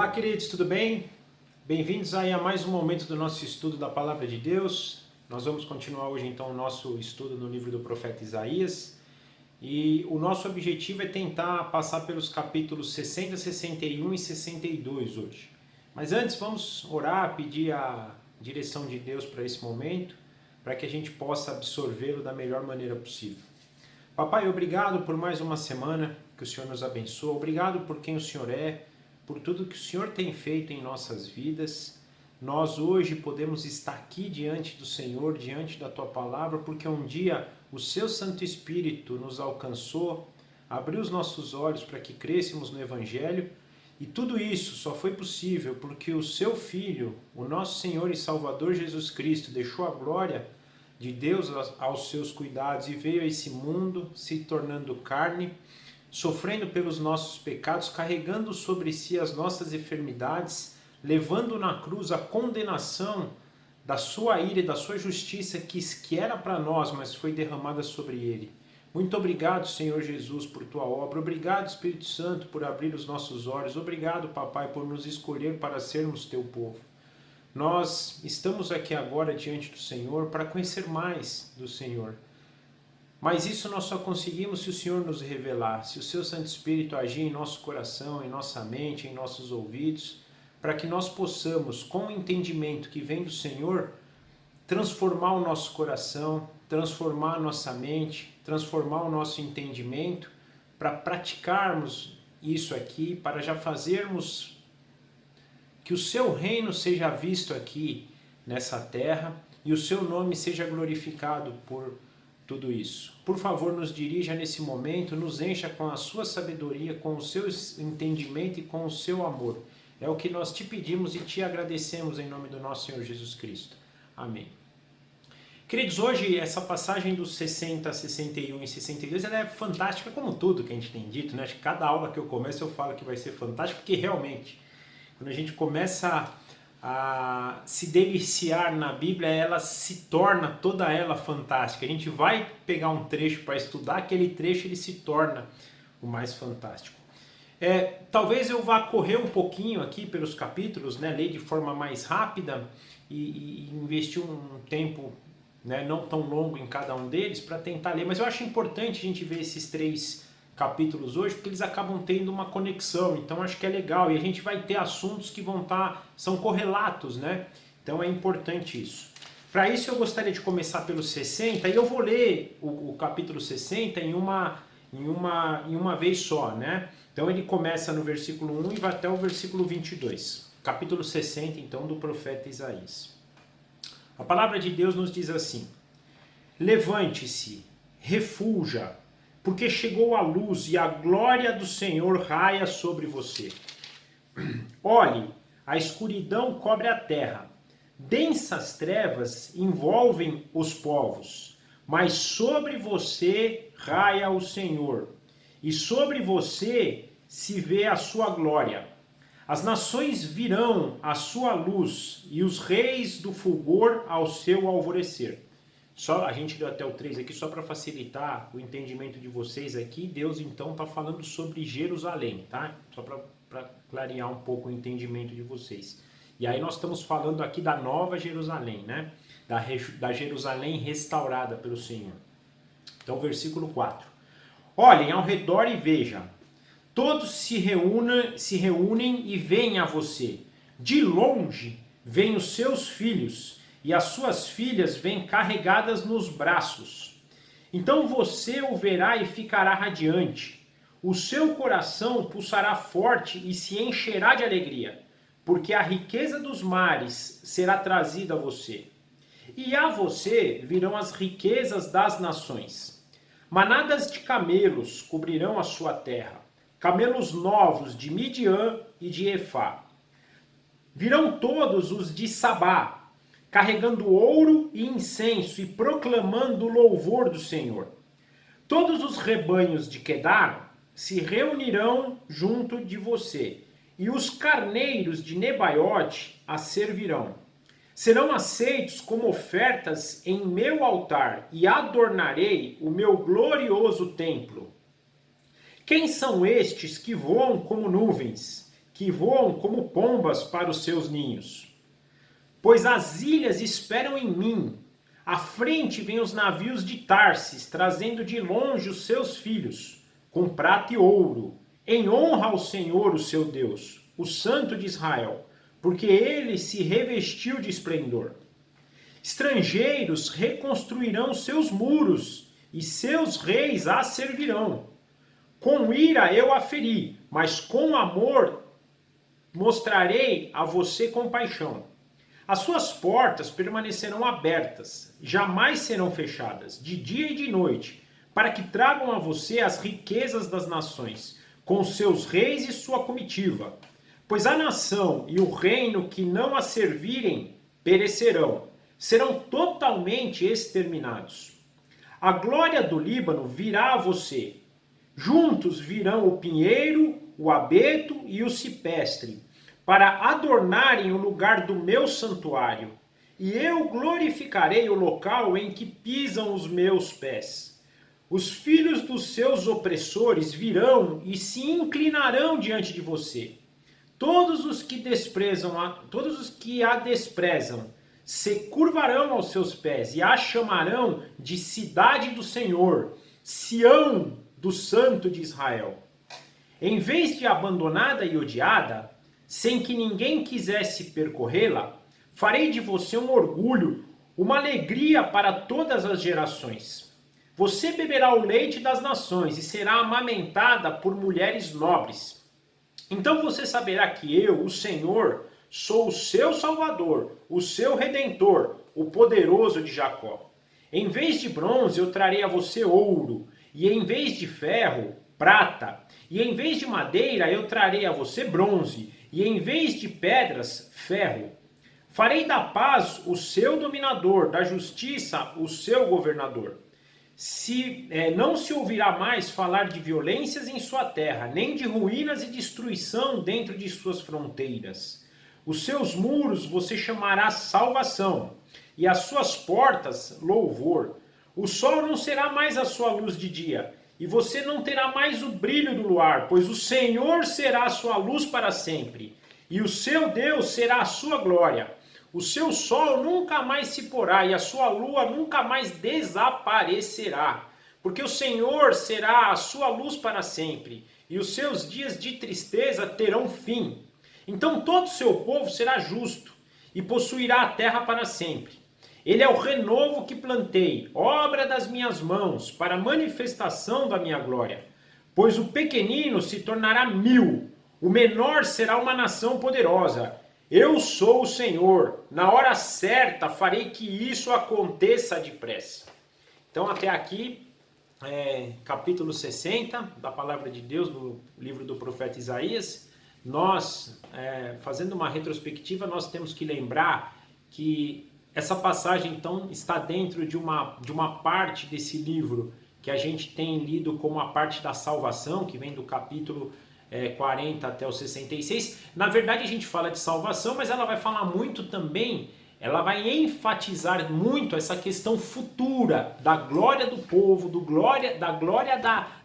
Olá, queridos, tudo bem? Bem-vindos aí a mais um momento do nosso estudo da Palavra de Deus. Nós vamos continuar hoje então o nosso estudo no livro do profeta Isaías. E o nosso objetivo é tentar passar pelos capítulos 60, 61 e 62 hoje. Mas antes vamos orar, pedir a direção de Deus para esse momento, para que a gente possa absorvê-lo da melhor maneira possível. Papai, obrigado por mais uma semana que o Senhor nos abençoa. Obrigado por quem o Senhor é, por tudo que o Senhor tem feito em nossas vidas. Nós hoje podemos estar aqui diante do Senhor, diante da Tua Palavra, porque um dia o Seu Santo Espírito nos alcançou, abriu os nossos olhos para que crescêssemos no Evangelho, e tudo isso só foi possível porque o Seu Filho, o nosso Senhor e Salvador Jesus Cristo, deixou a glória de Deus aos seus cuidados e veio a esse mundo se tornando carne, sofrendo pelos nossos pecados, carregando sobre si as nossas enfermidades, levando na cruz a condenação da sua ira e da sua justiça que era para nós, mas foi derramada sobre ele. Muito obrigado, Senhor Jesus, por tua obra. Obrigado, Espírito Santo, por abrir os nossos olhos. Obrigado, Papai, por nos escolher para sermos teu povo. Nós estamos aqui agora diante do Senhor para conhecer mais do Senhor. Mas isso nós só conseguimos se o Senhor nos revelar, se o Seu Santo Espírito agir em nosso coração, em nossa mente, em nossos ouvidos, para que nós possamos, com o entendimento que vem do Senhor, transformar o nosso coração, transformar a nossa mente, transformar o nosso entendimento, para praticarmos isso aqui, para já fazermos que o Seu reino seja visto aqui nessa terra e o Seu nome seja glorificado por tudo isso. Por favor, nos dirija nesse momento, nos encha com a sua sabedoria, com o seu entendimento e com o seu amor. É o que nós te pedimos e te agradecemos em nome do nosso Senhor Jesus Cristo. Amém. Queridos, hoje essa passagem dos 60, 61 e 62, ela é fantástica como tudo que a gente tem dito, né? Acho que cada aula que eu começo eu falo que vai ser fantástico, porque realmente, quando a gente começa a se deliciar na Bíblia, ela se torna toda ela fantástica. A gente vai pegar um trecho para estudar, aquele trecho ele se torna o mais fantástico. Talvez eu vá correr um pouquinho aqui pelos capítulos, né, ler de forma mais rápida e investir um tempo, né, não tão longo em cada um deles para tentar ler, mas eu acho importante a gente ver esses três capítulos hoje, porque eles acabam tendo uma conexão, então acho que é legal, e a gente vai ter assuntos que são correlatos, né? Então é importante isso. Para isso eu gostaria de começar pelo 60, e eu vou ler o capítulo 60 em uma vez só, né? Então ele começa no versículo 1 e vai até o versículo 22. Capítulo 60, então, do profeta Isaías. A palavra de Deus nos diz assim: levante-se, refulja, porque chegou a luz e a glória do Senhor raia sobre você. Olhe, a escuridão cobre a terra, densas trevas envolvem os povos, mas sobre você raia o Senhor, e sobre você se vê a sua glória. As nações virão à sua luz, e os reis do fulgor ao seu alvorecer. Só a gente deu até o 3 aqui só para facilitar o entendimento de vocês aqui. Deus então está falando sobre Jerusalém, tá? Só para clarear um pouco o entendimento de vocês. E aí nós estamos falando aqui da nova Jerusalém, né? Da Jerusalém restaurada pelo Senhor. Então, versículo 4. Olhem ao redor e vejam. Todos se reúnem e vêm a você. De longe vêm os seus filhos, e as suas filhas vêm carregadas nos braços. Então você o verá e ficará radiante. O seu coração pulsará forte e se encherá de alegria, porque a riqueza dos mares será trazida a você. E a você virão as riquezas das nações. Manadas de camelos cobrirão a sua terra, camelos novos de Midian e de Efá. Virão todos os de Sabá, carregando ouro e incenso e proclamando o louvor do Senhor. Todos os rebanhos de Quedar se reunirão junto de você, e os carneiros de Nebaiote a servirão. Serão aceitos como ofertas em meu altar, e adornarei o meu glorioso templo. Quem são estes que voam como nuvens, que voam como pombas para os seus ninhos. Pois as ilhas esperam em mim. À frente vêm os navios de Tarsis, trazendo de longe os seus filhos, com prata e ouro, em honra ao Senhor, o seu Deus, o Santo de Israel, porque ele se revestiu de esplendor. Estrangeiros reconstruirão seus muros, e seus reis a servirão. Com ira eu a feri, mas com amor mostrarei a você compaixão. As suas portas permanecerão abertas, jamais serão fechadas, de dia e de noite, para que tragam a você as riquezas das nações, com seus reis e sua comitiva. Pois a nação e o reino que não a servirem perecerão, serão totalmente exterminados. A glória do Líbano virá a você. Juntos virão o pinheiro, o abeto e o cipestre, para adornarem o lugar do meu santuário. E eu glorificarei o local em que pisam os meus pés. Os filhos dos seus opressores virão e se inclinarão diante de você. Todos os que a desprezam se curvarão aos seus pés e a chamarão de cidade do Senhor, Sião do Santo de Israel. Em vez de abandonada e odiada, sem que ninguém quisesse percorrê-la, farei de você um orgulho, uma alegria para todas as gerações. Você beberá o leite das nações e será amamentada por mulheres nobres. Então você saberá que eu, o Senhor, sou o seu Salvador, o seu Redentor, o poderoso de Jacó. Em vez de bronze eu trarei a você ouro, e em vez de ferro, prata, e em vez de madeira eu trarei a você bronze, e em vez de pedras, ferro. Farei da paz o seu dominador, da justiça o seu governador. Não se ouvirá mais falar de violências em sua terra, nem de ruínas e destruição dentro de suas fronteiras. Os seus muros você chamará salvação, e as suas portas louvor. O sol não será mais a sua luz de dia, e você não terá mais o brilho do luar, pois o Senhor será a sua luz para sempre, e o seu Deus será a sua glória. O seu sol nunca mais se porá, e a sua lua nunca mais desaparecerá, porque o Senhor será a sua luz para sempre, e os seus dias de tristeza terão fim. Então todo o seu povo será justo, e possuirá a terra para sempre. Ele é o renovo que plantei, obra das minhas mãos, para manifestação da minha glória. Pois o pequenino se tornará 1000, o menor será uma nação poderosa. Eu sou o Senhor, na hora certa farei que isso aconteça depressa. Então até aqui, capítulo 60 da palavra de Deus, no livro do profeta Isaías. Nós, fazendo uma retrospectiva, nós temos que lembrar que essa passagem então está dentro de uma parte desse livro que a gente tem lido como a parte da salvação, que vem do capítulo 40 até o 66. Na verdade a gente fala de salvação, mas ela vai falar muito também, ela vai enfatizar muito essa questão futura da glória do povo, da glória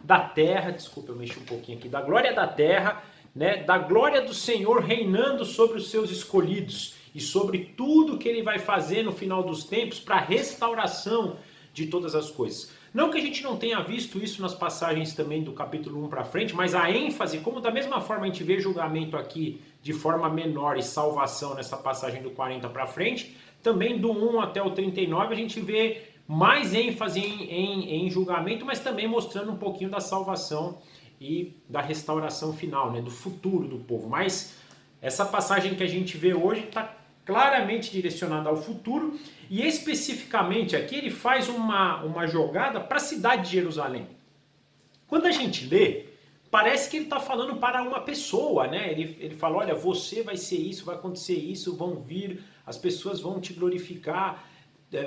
da terra, desculpa, eu mexi um pouquinho aqui, da glória da terra, né, da glória do Senhor reinando sobre os seus escolhidos e sobre tudo que ele vai fazer no final dos tempos para a restauração de todas as coisas. Não que a gente não tenha visto isso nas passagens também do capítulo 1 para frente, mas a ênfase, como da mesma forma a gente vê julgamento aqui de forma menor e salvação nessa passagem do 40 para frente, também do 1 até o 39 a gente vê mais ênfase em julgamento, mas também mostrando um pouquinho da salvação e da restauração final, né, do futuro do povo. Mas essa passagem que a gente vê hoje está claramente direcionada ao futuro, e especificamente aqui ele faz uma jogada para a cidade de Jerusalém. Quando a gente lê, parece que ele está falando para uma pessoa, né? Ele fala, olha, você vai ser isso, vai acontecer isso, vão vir, as pessoas vão te glorificar,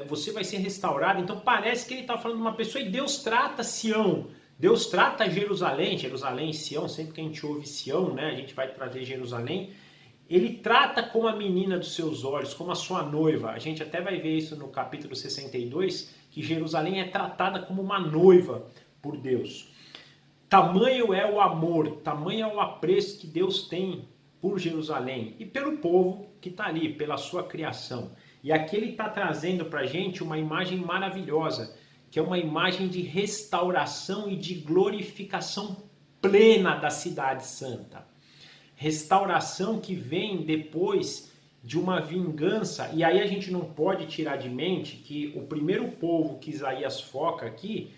você vai ser restaurado. Então parece que ele está falando de uma pessoa, e Deus trata Sião, Deus trata Jerusalém e Sião, sempre que a gente ouve Sião, né, a gente vai trazer Jerusalém. Ele trata como a menina dos seus olhos, como a sua noiva. A gente até vai ver isso no capítulo 62, que Jerusalém é tratada como uma noiva por Deus. Tamanho é o amor, tamanho é o apreço que Deus tem por Jerusalém e pelo povo que está ali, pela sua criação. E aqui ele está trazendo para a gente uma imagem maravilhosa, que é uma imagem de restauração e de glorificação plena da cidade santa. Restauração que vem depois de uma vingança, e aí a gente não pode tirar de mente que o primeiro povo que Isaías foca aqui,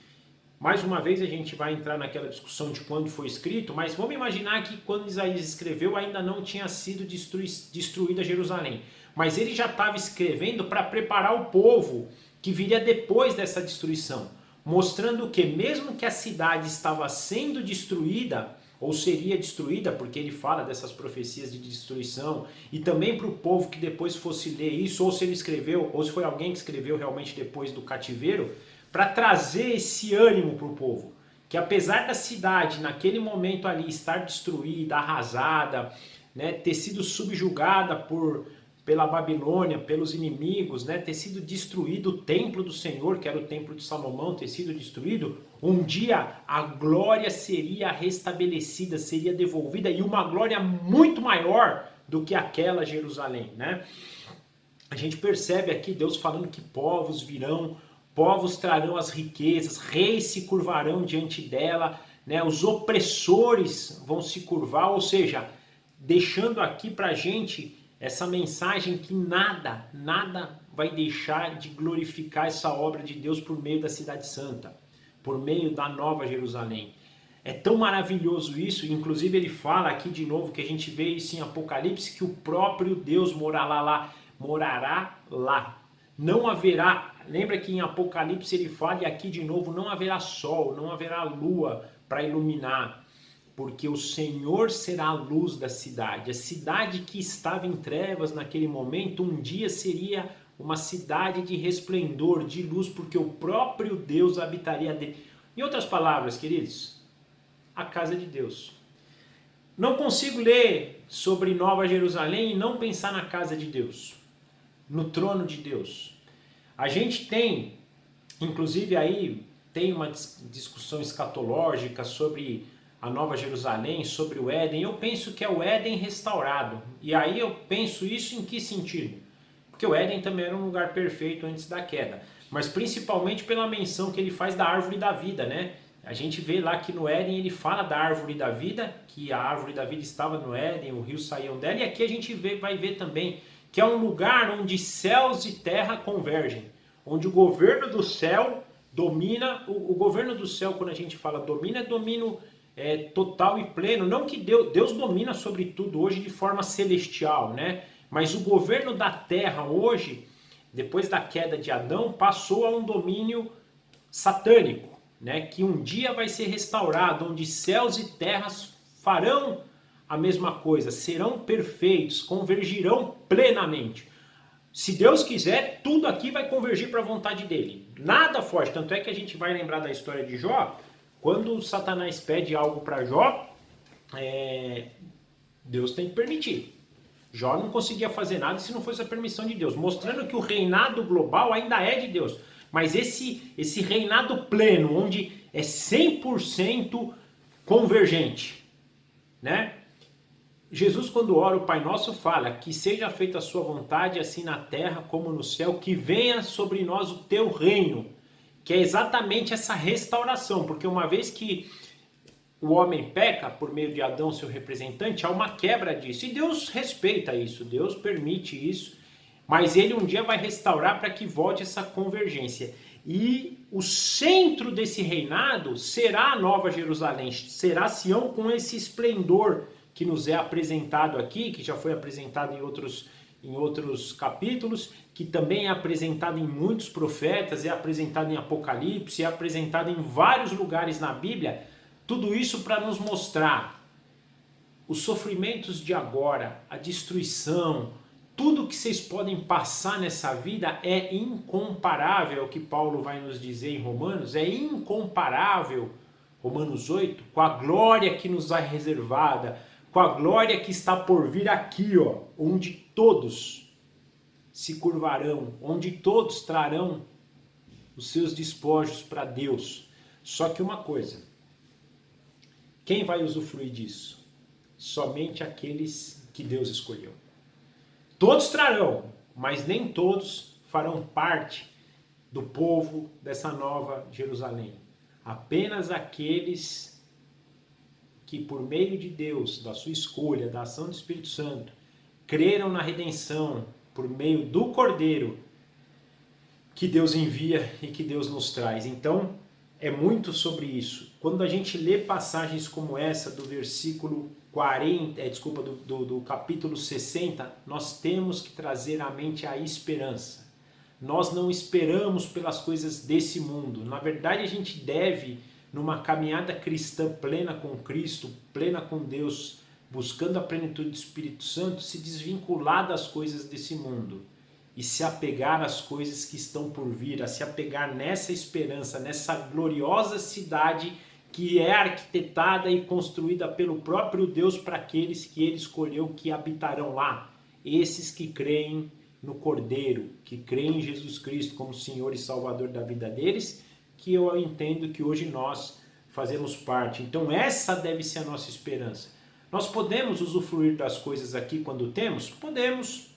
mais uma vez a gente vai entrar naquela discussão de quando foi escrito, mas vamos imaginar que quando Isaías escreveu ainda não tinha sido destruída Jerusalém, mas ele já estava escrevendo para preparar o povo que viria depois dessa destruição, mostrando que mesmo que a cidade estava sendo destruída, ou seria destruída, porque ele fala dessas profecias de destruição, e também para o povo que depois fosse ler isso, ou se ele escreveu, ou se foi alguém que escreveu realmente depois do cativeiro, para trazer esse ânimo para o povo, que apesar da cidade naquele momento ali estar destruída, arrasada, né, ter sido subjugada pela Babilônia, pelos inimigos, né, ter sido destruído o templo do Senhor, que era o templo de Salomão, ter sido destruído, um dia a glória seria restabelecida, seria devolvida, e uma glória muito maior do que aquela Jerusalém, né? A gente percebe aqui Deus falando que povos virão, povos trarão as riquezas, reis se curvarão diante dela, né? Os opressores vão se curvar, ou seja, deixando aqui pra gente essa mensagem que nada vai deixar de glorificar essa obra de Deus por meio da Cidade Santa, por meio da Nova Jerusalém. É tão maravilhoso isso, inclusive ele fala aqui de novo, que a gente vê isso em Apocalipse, que o próprio Deus morará lá. Não haverá, lembra que em Apocalipse ele fala, e aqui de novo, não haverá sol, não haverá lua para iluminar, porque o Senhor será a luz da cidade. A cidade que estava em trevas naquele momento, um dia seria uma cidade de resplendor, de luz, porque o próprio Deus habitaria dele. Em outras palavras, queridos, a casa de Deus. Não consigo ler sobre Nova Jerusalém e não pensar na casa de Deus, no trono de Deus. A gente tem, inclusive aí, tem uma discussão escatológica sobre a Nova Jerusalém, sobre o Éden. Eu penso que é o Éden restaurado. E aí eu penso isso em que sentido? Porque o Éden também era um lugar perfeito antes da queda. Mas principalmente pela menção que ele faz da árvore da vida, né? A gente vê lá que no Éden ele fala da árvore da vida, que a árvore da vida estava no Éden, os rios saíam dela. E aqui a gente vai ver também que é um lugar onde céus e terra convergem. Onde o governo do céu domina. O governo do céu, quando a gente fala domina, é domínio total e pleno. Não que Deus domina sobre tudo hoje de forma celestial, né? Mas o governo da terra hoje, depois da queda de Adão, passou a um domínio satânico, né? Que um dia vai ser restaurado, onde céus e terras farão a mesma coisa, serão perfeitos, convergirão plenamente. Se Deus quiser, tudo aqui vai convergir para a vontade dele. Nada foge. Tanto é que a gente vai lembrar da história de Jó. Quando Satanás pede algo para Jó, Deus tem que permitir. Jó não conseguia fazer nada se não fosse a permissão de Deus, mostrando que o reinado global ainda é de Deus. Mas esse reinado pleno, onde é 100% convergente, né? Jesus, quando ora o Pai Nosso, fala que seja feita a sua vontade, assim na terra como no céu, que venha sobre nós o teu reino, que é exatamente essa restauração, porque uma vez que o homem peca por meio de Adão, seu representante, há uma quebra disso, e Deus respeita isso, Deus permite isso, mas ele um dia vai restaurar para que volte essa convergência. E o centro desse reinado será a Nova Jerusalém, será Sião com esse esplendor que nos é apresentado aqui, que já foi apresentado em outros capítulos, que também é apresentado em muitos profetas, é apresentado em Apocalipse, é apresentado em vários lugares na Bíblia. Tudo isso para nos mostrar os sofrimentos de agora, a destruição, tudo que vocês podem passar nessa vida é incomparável, é o que Paulo vai nos dizer em Romanos, é incomparável, Romanos 8, com a glória que nos é reservada, com a glória que está por vir aqui, ó, onde todos se curvarão, onde todos trarão os seus despojos para Deus. Só que uma coisa, quem vai usufruir disso? Somente aqueles que Deus escolheu. Todos trarão, mas nem todos farão parte do povo dessa nova Jerusalém. Apenas aqueles que, por meio de Deus, da sua escolha, da ação do Espírito Santo, creram na redenção por meio do Cordeiro que Deus envia e que Deus nos traz. Então, é muito sobre isso. Quando a gente lê passagens como essa do versículo 40, do capítulo 60, nós temos que trazer à mente a esperança. Nós não esperamos pelas coisas desse mundo. Na verdade, a gente deve, numa caminhada cristã plena com Cristo, plena com Deus, buscando a plenitude do Espírito Santo, se desvincular das coisas desse mundo e se apegar às coisas que estão por vir, a se apegar nessa esperança, nessa gloriosa cidade que é arquitetada e construída pelo próprio Deus para aqueles que Ele escolheu que habitarão lá. Esses que creem no Cordeiro, que creem em Jesus Cristo como Senhor e Salvador da vida deles, que eu entendo que hoje nós fazemos parte. Então essa deve ser a nossa esperança. Nós podemos usufruir das coisas aqui quando temos? Podemos.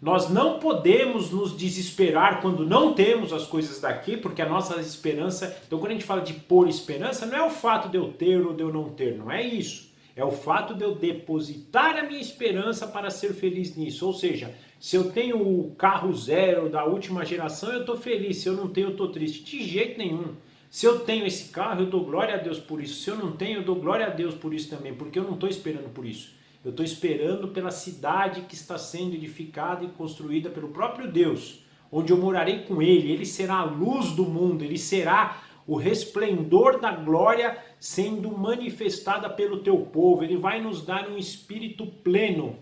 Nós não podemos nos desesperar quando não temos as coisas daqui, porque a nossa esperança... Então, quando a gente fala de pôr esperança, não é o fato de eu ter ou de eu não ter, não é isso. É o fato de eu depositar a minha esperança para ser feliz nisso. Ou seja, se eu tenho o carro zero da última geração, eu estou feliz. Se eu não tenho, eu estou triste. De jeito nenhum. Se eu tenho esse carro, eu dou glória a Deus por isso. Se eu não tenho, eu dou glória a Deus por isso também, porque eu não estou esperando por isso. Eu estou esperando pela cidade que está sendo edificada e construída pelo próprio Deus, onde eu morarei com Ele. Ele será a luz do mundo, Ele será o resplendor da glória sendo manifestada pelo teu povo. Ele vai nos dar um espírito pleno,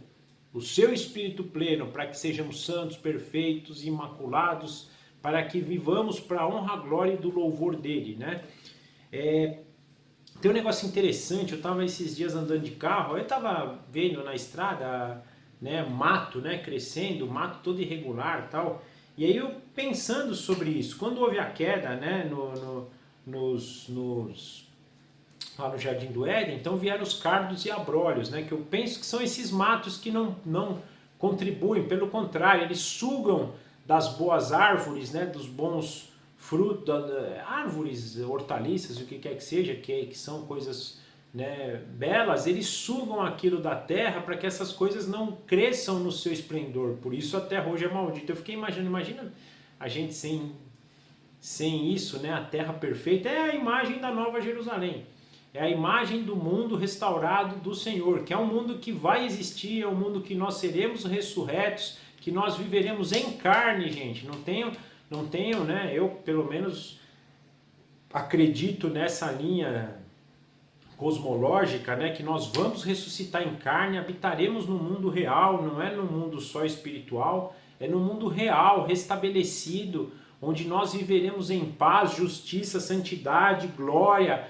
o seu espírito pleno, para que sejamos santos, perfeitos, imaculados, para que vivamos para a honra, a glória e do louvor dEle, né? Tem um negócio interessante, eu estava esses dias andando de carro, eu estava vendo na estrada, né, mato, né, crescendo, mato todo irregular e tal, e aí eu pensando sobre isso, quando houve a queda, né, lá no Jardim do Éden, então vieram os cardos e abrolhos, né, que eu penso que são esses matos que não contribuem, pelo contrário, eles sugam das boas árvores, né, dos bons frutos, árvores, hortaliças, o que quer que seja, que são coisas, né, belas, eles sugam aquilo da terra para que essas coisas não cresçam no seu esplendor. Por isso a terra hoje é maldita. Eu fiquei imagina a gente sem isso, né, a terra perfeita. É a imagem da Nova Jerusalém. É a imagem do mundo restaurado do Senhor, que é um mundo que vai existir, é um mundo que nós seremos ressurretos, que nós viveremos em carne, gente. Não tenho, né? Eu, pelo menos, acredito nessa linha cosmológica, né? Que nós vamos ressuscitar em carne, habitaremos no mundo real, não é no mundo só espiritual, é no mundo real, restabelecido, onde nós viveremos em paz, justiça, santidade, glória,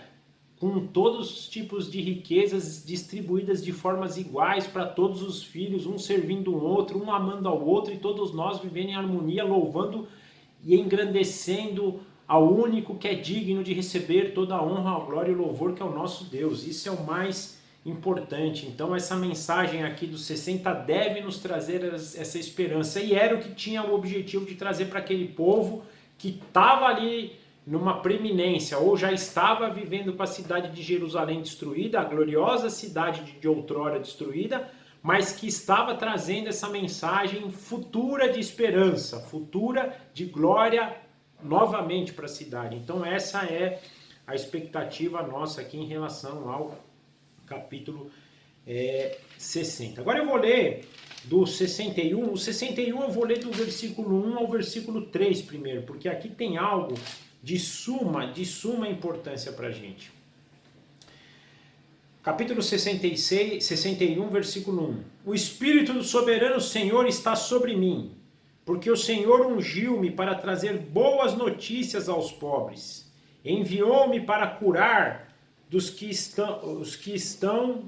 com todos os tipos de riquezas distribuídas de formas iguais para todos os filhos, um servindo o outro, um amando ao outro, e todos nós vivendo em harmonia, louvando e engrandecendo ao único que é digno de receber toda a honra, a glória e o louvor, que é o nosso Deus. Isso é o mais importante. Então essa mensagem aqui dos 60 deve nos trazer essa esperança, e era o que tinha o objetivo de trazer para aquele povo que estava ali numa preeminência, ou já estava vivendo com a cidade de Jerusalém destruída, a gloriosa cidade de outrora destruída, mas que estava trazendo essa mensagem futura de esperança, futura de glória novamente para a cidade. Então essa é a expectativa nossa aqui em relação ao capítulo 60. Agora eu vou ler do 61, o 61 eu vou ler do versículo 1 ao versículo 3 primeiro, porque aqui tem algo de suma importância para a gente. Capítulo 61, versículo 1. O Espírito do soberano Senhor está sobre mim, porque o Senhor ungiu-me para trazer boas notícias aos pobres. Enviou-me para curar os que estão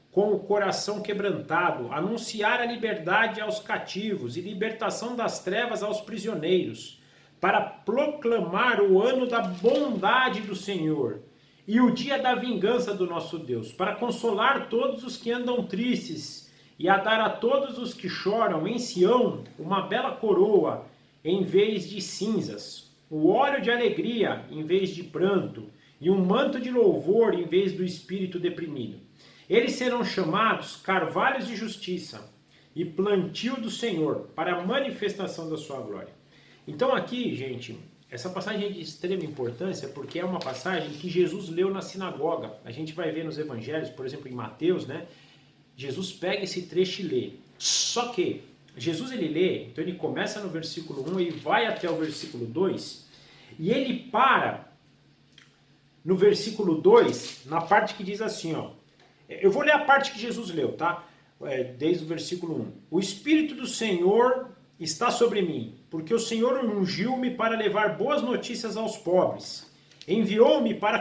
com o coração quebrantado, anunciar a liberdade aos cativos e libertação das trevas aos prisioneiros, para proclamar o ano da bondade do Senhor e o dia da vingança do nosso Deus, para consolar todos os que andam tristes e a dar a todos os que choram em Sião uma bela coroa em vez de cinzas, o óleo de alegria em vez de pranto, e um manto de louvor em vez do espírito deprimido. Eles serão chamados carvalhos de justiça e plantio do Senhor para a manifestação da sua glória. Então aqui, gente, essa passagem é de extrema importância porque é uma passagem que Jesus leu na sinagoga. A gente vai ver nos evangelhos, por exemplo, em Mateus, né? Jesus pega esse trecho e lê. Só que Jesus ele lê, então ele começa no versículo 1 e vai até o versículo 2, e ele para no versículo 2, na parte que diz assim, ó. Eu vou ler a parte que Jesus leu, tá? Desde o versículo 1. O Espírito do Senhor está sobre mim, porque o Senhor ungiu-me para levar boas notícias aos pobres. Enviou-me para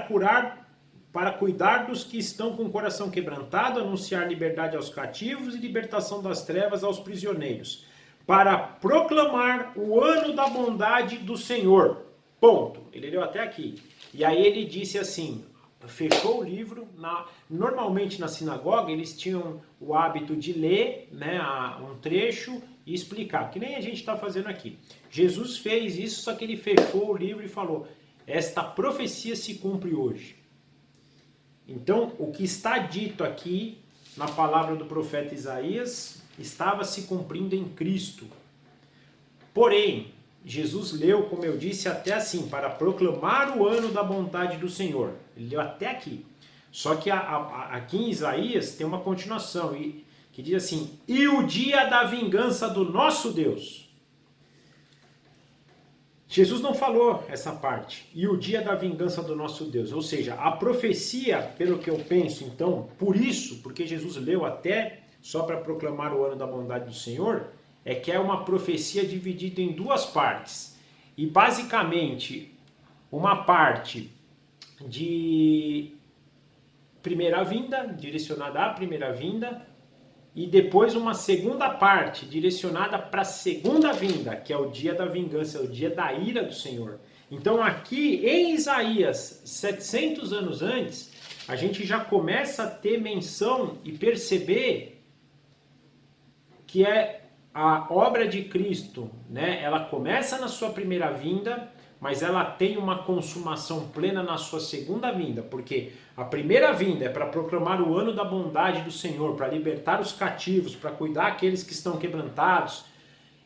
cuidar dos que estão com o coração quebrantado, anunciar liberdade aos cativos e libertação das trevas aos prisioneiros, para proclamar o ano da bondade do Senhor. Ponto. Ele leu até aqui. E aí ele disse assim, fechou o livro. Normalmente na sinagoga eles tinham o hábito de ler, né, um trecho e explicar, que nem a gente está fazendo aqui. Jesus fez isso, só que ele fechou o livro e falou, esta profecia se cumpre hoje. Então, o que está dito aqui na palavra do profeta Isaías estava se cumprindo em Cristo. Porém, Jesus leu, como eu disse, até assim, para proclamar o ano da bondade do Senhor. Ele leu até aqui. Só que aqui em Isaías tem uma continuação, que diz assim, e o dia da vingança do nosso Deus. Jesus não falou essa parte, e o dia da vingança do nosso Deus. Ou seja, a profecia, pelo que eu penso, então, por isso, porque Jesus leu até só para proclamar o ano da bondade do Senhor, é que é uma profecia dividida em duas partes. E basicamente, uma parte de primeira vinda, direcionada à primeira vinda, e depois uma segunda parte direcionada para a segunda vinda, que é o dia da vingança, é o dia da ira do Senhor. Então aqui em Isaías, 700 anos antes, a gente já começa a ter menção e perceber que é a obra de Cristo, né? Ela começa na sua primeira vinda, mas ela tem uma consumação plena na sua segunda vinda, porque a primeira vinda é para proclamar o ano da bondade do Senhor, para libertar os cativos, para cuidar daqueles que estão quebrantados.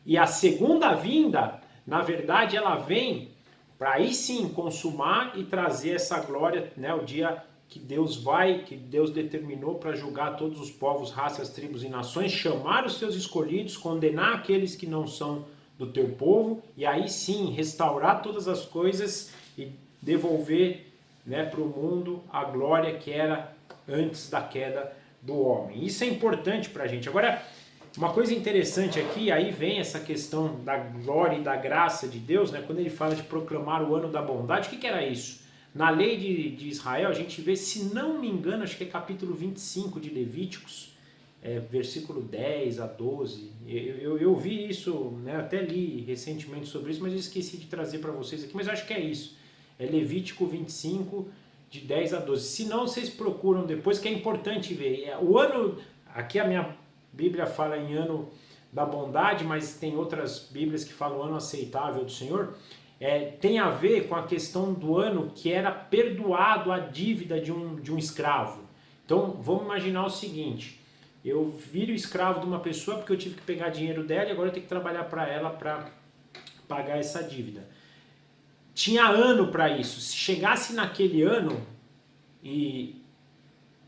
E a segunda vinda, na verdade, ela vem para aí sim consumar e trazer essa glória, né? O dia que Deus determinou para julgar todos os povos, raças, tribos e nações, chamar os seus escolhidos, condenar aqueles que não são do teu povo, e aí sim restaurar todas as coisas e devolver, né, para o mundo a glória que era antes da queda do homem. Isso é importante para a gente. Agora, uma coisa interessante aqui, aí vem essa questão da glória e da graça de Deus, né, quando ele fala de proclamar o ano da bondade. O que era isso? Na lei de Israel, a gente vê, se não me engano, acho que é capítulo 25 de Levíticos, versículo 10 a 12, eu vi isso, né, até li recentemente sobre isso, mas eu esqueci de trazer para vocês aqui, mas eu acho que é isso, é Levítico 25, de 10 a 12, se não vocês procuram depois, que é importante ver, o ano, aqui a minha Bíblia fala em ano da bondade, mas tem outras Bíblias que falam ano aceitável do Senhor, tem a ver com a questão do ano que era perdoado a dívida de um escravo. Então vamos imaginar o seguinte, eu viro escravo de uma pessoa porque eu tive que pegar dinheiro dela e agora eu tenho que trabalhar para ela para pagar essa dívida. Tinha ano para isso. Se chegasse naquele ano e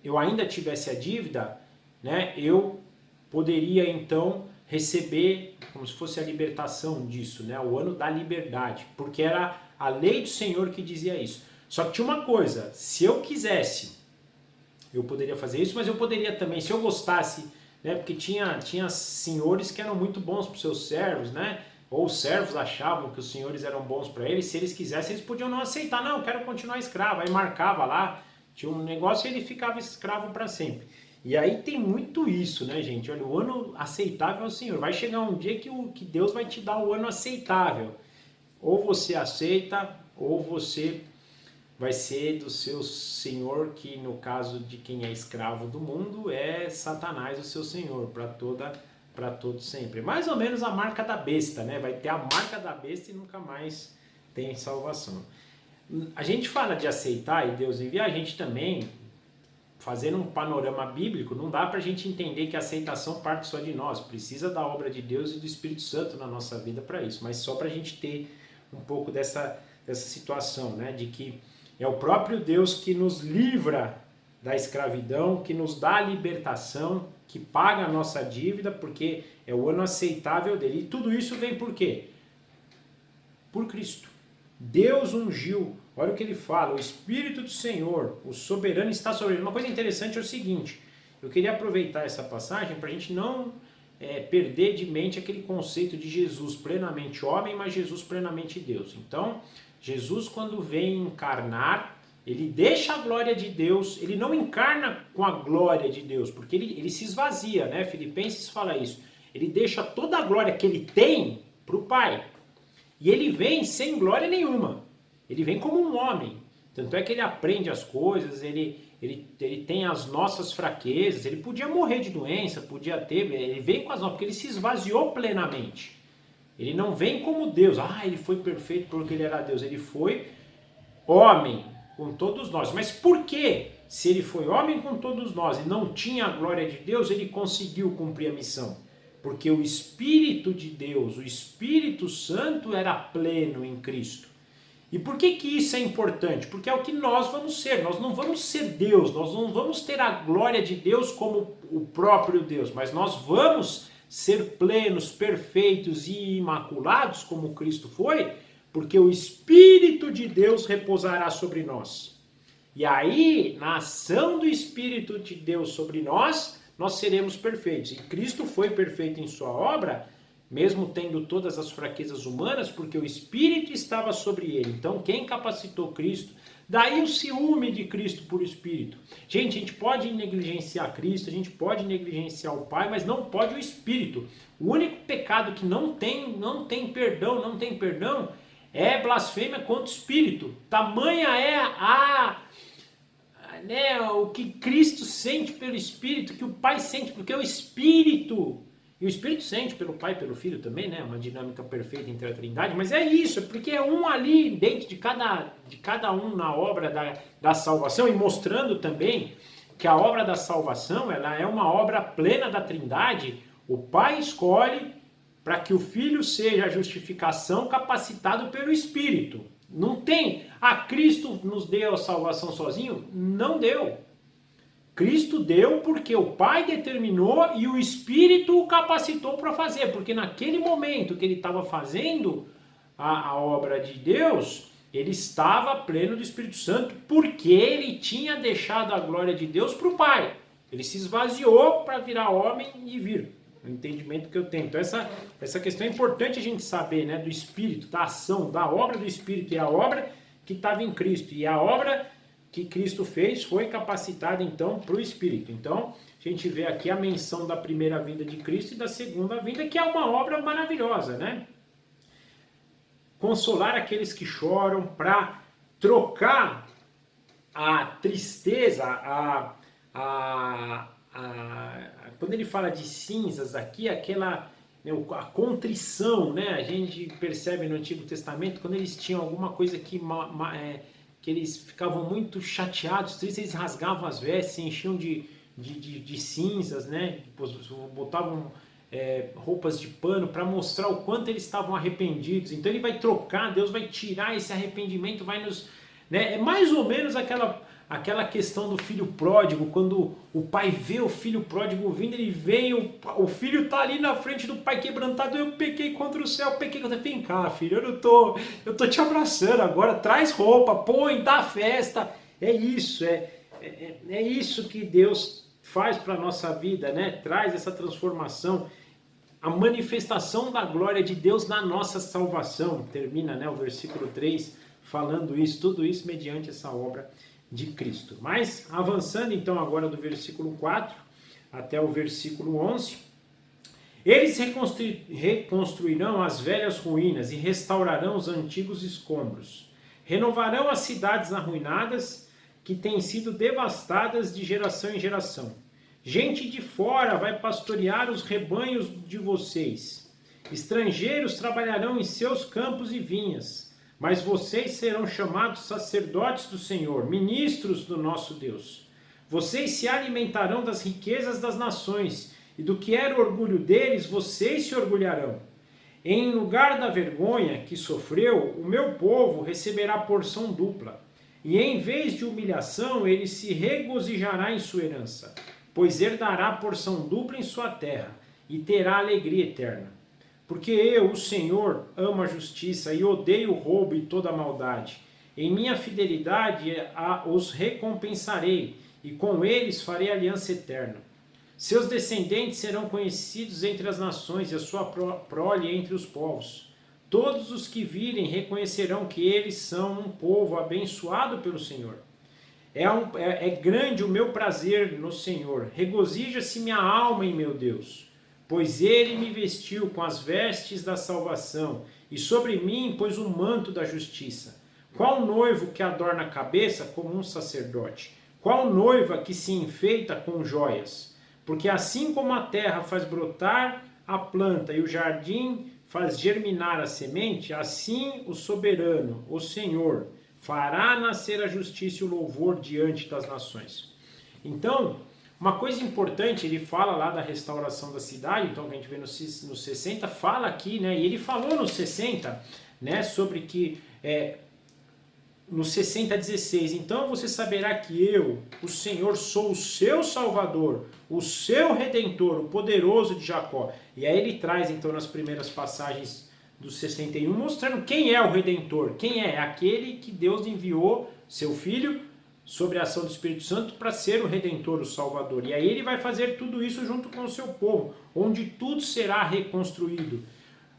eu ainda tivesse a dívida, né, eu poderia então receber como se fosse a libertação disso, né, o ano da liberdade, porque era a lei do Senhor que dizia isso. Só que tinha uma coisa, se eu quisesse, eu poderia fazer isso, mas eu poderia também, se eu gostasse, né, porque tinha senhores que eram muito bons para os seus servos, né, ou os servos achavam que os senhores eram bons para eles, se eles quisessem, eles podiam não aceitar, não, eu quero continuar escravo, aí marcava lá, tinha um negócio e ele ficava escravo para sempre. E aí tem muito isso, né, gente, olha, o ano aceitável é o Senhor, vai chegar um dia que Deus vai te dar o ano aceitável, ou você aceita, ou você vai ser do seu senhor, que no caso de quem é escravo do mundo é Satanás, o seu senhor, para todo sempre. Mais ou menos a marca da besta, né? Vai ter a marca da besta e nunca mais tem salvação. A gente fala de aceitar e Deus enviar, a gente também, fazendo um panorama bíblico, não dá para a gente entender que a aceitação parte só de nós, precisa da obra de Deus e do Espírito Santo na nossa vida para isso, mas só para a gente ter um pouco dessa situação, né? De que é o próprio Deus que nos livra da escravidão, que nos dá a libertação, que paga a nossa dívida, porque é o ano aceitável dele. E tudo isso vem por quê? Por Cristo. Deus ungiu, olha o que ele fala, o Espírito do Senhor, o soberano está sobre ele. Uma coisa interessante é o seguinte, eu queria aproveitar essa passagem para a gente não perder de mente aquele conceito de Jesus plenamente homem, mas Jesus plenamente Deus. Então, Jesus, quando vem encarnar, ele deixa a glória de Deus, ele não encarna com a glória de Deus, porque ele se esvazia, né? Filipenses fala isso. Ele deixa toda a glória que ele tem para o Pai. E ele vem sem glória nenhuma. Ele vem como um homem. Tanto é que ele aprende as coisas, ele tem as nossas fraquezas, ele podia morrer de doença, podia ter, ele vem com as nossas, porque ele se esvaziou plenamente. Ele não vem como Deus, ele foi perfeito porque ele era Deus, ele foi homem com todos nós. Mas por que, se ele foi homem com todos nós e não tinha a glória de Deus, ele conseguiu cumprir a missão? Porque o Espírito de Deus, o Espírito Santo era pleno em Cristo. E por que isso é importante? Porque é o que nós vamos ser. Nós não vamos ser Deus, nós não vamos ter a glória de Deus como o próprio Deus, mas nós vamos ser plenos, perfeitos e imaculados como Cristo foi, porque o Espírito de Deus repousará sobre nós. E aí, na ação do Espírito de Deus sobre nós, nós seremos perfeitos. E Cristo foi perfeito em sua obra, mesmo tendo todas as fraquezas humanas, porque o Espírito estava sobre ele. Então, quem capacitou Cristo? Daí o ciúme de Cristo por Espírito. Gente, a gente pode negligenciar Cristo, a gente pode negligenciar o Pai, mas não pode o Espírito. O único pecado que não tem perdão, é blasfêmia contra o Espírito. Tamanha é o que Cristo sente pelo Espírito, que o Pai sente, porque é o Espírito. E o Espírito sente pelo Pai e pelo Filho também, né? Uma dinâmica perfeita entre a Trindade, mas é isso, é porque é um ali dentro de cada um na obra da salvação, e mostrando também que a obra da salvação, ela é uma obra plena da Trindade. O Pai escolhe para que o Filho seja a justificação, capacitado pelo Espírito. Não tem, Cristo nos deu a salvação sozinho? Não deu. Cristo deu porque o Pai determinou e o Espírito o capacitou para fazer, porque naquele momento que ele estava fazendo a obra de Deus, ele estava pleno do Espírito Santo, porque ele tinha deixado a glória de Deus para o Pai. Ele se esvaziou para virar homem e vir. O entendimento que eu tenho. Então essa questão é importante a gente saber, né, do Espírito, da ação, da obra do Espírito, e a obra que estava em Cristo, e a obra que Cristo fez foi capacitada então para o Espírito. Então a gente vê aqui a menção da primeira vinda de Cristo e da segunda vinda, que é uma obra maravilhosa, né? Consolar aqueles que choram, para trocar a tristeza, quando ele fala de cinzas aqui, aquela, né, a contrição, né? A gente percebe no Antigo Testamento, quando eles tinham alguma coisa que eles ficavam muito chateados, tristes, eles rasgavam as vestes, se enchiam de cinzas, né? Botavam roupas de pano para mostrar o quanto eles estavam arrependidos. Então ele vai trocar, Deus vai tirar esse arrependimento, vai nos... né? É mais ou menos aquela questão do filho pródigo, quando o pai vê o filho pródigo vindo, ele vem, o filho está ali na frente do pai quebrantado, eu pequei contra o céu, pequei contra... Vem cá, filho, eu tô te abraçando agora, traz roupa, põe, dá festa. É isso, é isso que Deus faz para a nossa vida, né? Traz essa transformação, a manifestação da glória de Deus na nossa salvação. Termina, né, o versículo 3 falando isso, tudo isso mediante essa obra de Cristo. Mas avançando então agora do versículo 4 até o versículo 11, eles reconstruirão as velhas ruínas e restaurarão os antigos escombros, Renovarão as cidades arruinadas, que têm sido devastadas de geração em geração. Gente de fora vai pastorear os rebanhos de vocês. Estrangeiros trabalharão em seus campos e vinhas, mas vocês serão chamados sacerdotes do Senhor, ministros do nosso Deus. Vocês se alimentarão das riquezas das nações, e do que era o orgulho deles, vocês se orgulharão. Em lugar da vergonha que sofreu, o meu povo receberá porção dupla, e em vez de humilhação, ele se regozijará em sua herança, pois herdará porção dupla em sua terra, e terá alegria eterna. Porque eu, o Senhor, amo a justiça e odeio o roubo e toda a maldade. Em minha fidelidade os recompensarei, e com eles farei aliança eterna. Seus descendentes serão conhecidos entre as nações e a sua prole entre os povos. Todos os que virem reconhecerão que eles são um povo abençoado pelo Senhor. É grande o meu prazer no Senhor. Regozija-se minha alma em meu Deus, pois ele me vestiu com as vestes da salvação e sobre mim pôs o manto da justiça. Qual noivo que adorna a cabeça como um sacerdote? Qual noiva que se enfeita com joias? Porque assim como a terra faz brotar a planta e o jardim faz germinar a semente, assim o soberano, o Senhor, fará nascer a justiça e o louvor diante das nações. Então, uma coisa importante, ele fala lá da restauração da cidade, então a gente vê no 60, fala aqui, né, e ele falou no 60, né, sobre que, no 60:16, então você saberá que eu, o Senhor, sou o seu Salvador, o seu Redentor, o poderoso de Jacó. E aí ele traz, então, nas primeiras passagens do 61, mostrando quem é o Redentor, quem é aquele que Deus enviou, seu Filho, sobre a ação do Espírito Santo, para ser o Redentor, o Salvador. E aí ele vai fazer tudo isso junto com o seu povo, onde tudo será reconstruído.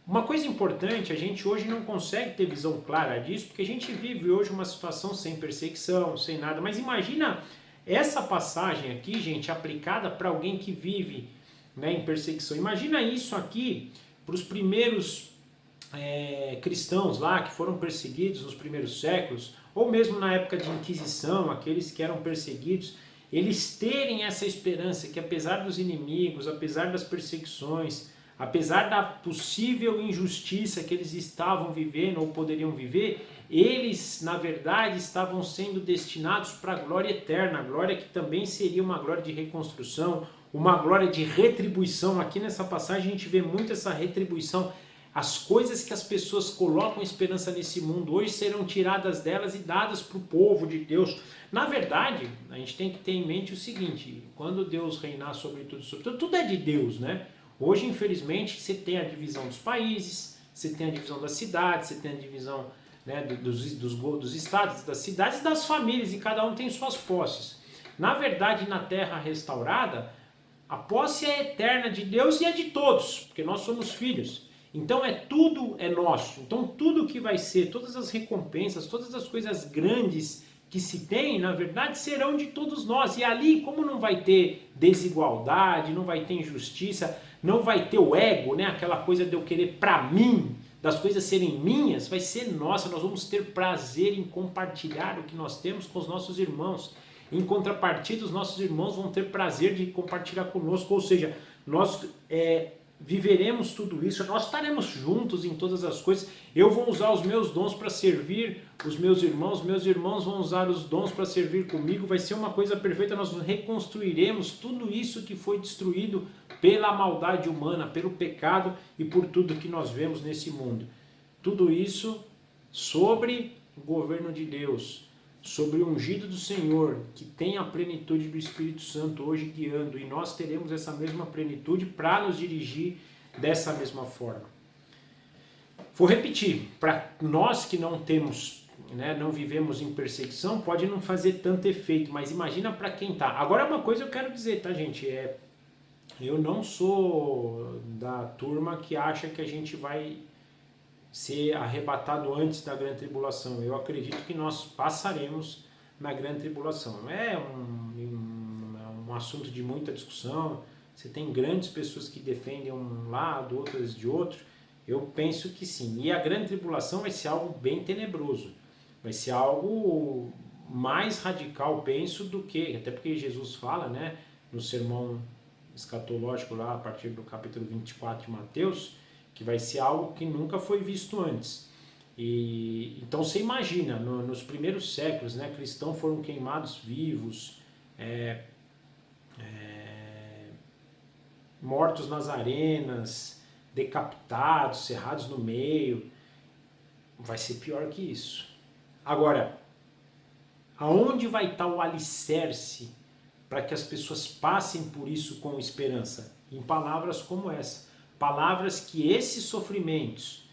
Uma coisa importante, a gente hoje não consegue ter visão clara disso, porque a gente vive hoje uma situação sem perseguição, sem nada, mas imagina essa passagem aqui, gente, aplicada para alguém que vive, né, em perseguição. Imagina isso aqui para os primeiros cristãos lá, que foram perseguidos nos primeiros séculos, ou mesmo na época de Inquisição, aqueles que eram perseguidos, eles terem essa esperança que apesar dos inimigos, apesar das perseguições, apesar da possível injustiça que eles estavam vivendo ou poderiam viver, eles, na verdade, estavam sendo destinados para a glória eterna, a glória que também seria uma glória de reconstrução, uma glória de retribuição. Aqui nessa passagem a gente vê muito essa retribuição. As coisas que as pessoas colocam esperança nesse mundo hoje serão tiradas delas e dadas para o povo de Deus. Na verdade, a gente tem que ter em mente o seguinte, quando Deus reinar sobre tudo, tudo é de Deus, né? Hoje, infelizmente, você tem a divisão dos países, você tem a divisão das cidades, você tem a divisão, né, dos estados, das cidades e das famílias, e cada um tem suas posses. Na verdade, na terra restaurada, a posse é eterna de Deus e é de todos, porque nós somos filhos. Então tudo é nosso. Então tudo que vai ser, todas as recompensas, todas as coisas grandes que se tem, na verdade, serão de todos nós. E ali, como não vai ter desigualdade, não vai ter injustiça, não vai ter o ego, né? Aquela coisa de eu querer para mim, das coisas serem minhas, vai ser nossa. Nós vamos ter prazer em compartilhar o que nós temos com os nossos irmãos. Em contrapartida, os nossos irmãos vão ter prazer de compartilhar conosco. Ou seja, nós viveremos tudo isso, nós estaremos juntos em todas as coisas. Eu vou usar os meus dons para servir os meus irmãos vão usar os dons para servir comigo, vai ser uma coisa perfeita. Nós reconstruiremos tudo isso que foi destruído pela maldade humana, pelo pecado e por tudo que nós vemos nesse mundo. Tudo isso sobre o governo de Deus, sobre o ungido do Senhor, que tem a plenitude do Espírito Santo hoje guiando, e nós teremos essa mesma plenitude para nos dirigir dessa mesma forma. Vou repetir, para nós que não temos, né, não vivemos em perseguição, pode não fazer tanto efeito, mas imagina para quem tá. Agora uma coisa eu quero dizer, tá, gente, eu não sou da turma que acha que a gente vai ser arrebatado antes da grande tribulação. Eu acredito que nós passaremos na grande tribulação. É um assunto de muita discussão, você tem grandes pessoas que defendem um lado, outras de outro. Eu penso que sim. E a grande tribulação vai ser algo bem tenebroso. Vai ser algo mais radical, penso, do que, até porque Jesus fala, né, no sermão escatológico lá, a partir do capítulo 24 de Mateus, que vai ser algo que nunca foi visto antes. E então você imagina, nos primeiros séculos, né, cristãos foram queimados vivos, mortos nas arenas, decapitados, cerrados no meio. Vai ser pior que isso. Agora, aonde vai estar o alicerce para que as pessoas passem por isso com esperança? Em palavras como essa. Palavras que esses sofrimentos,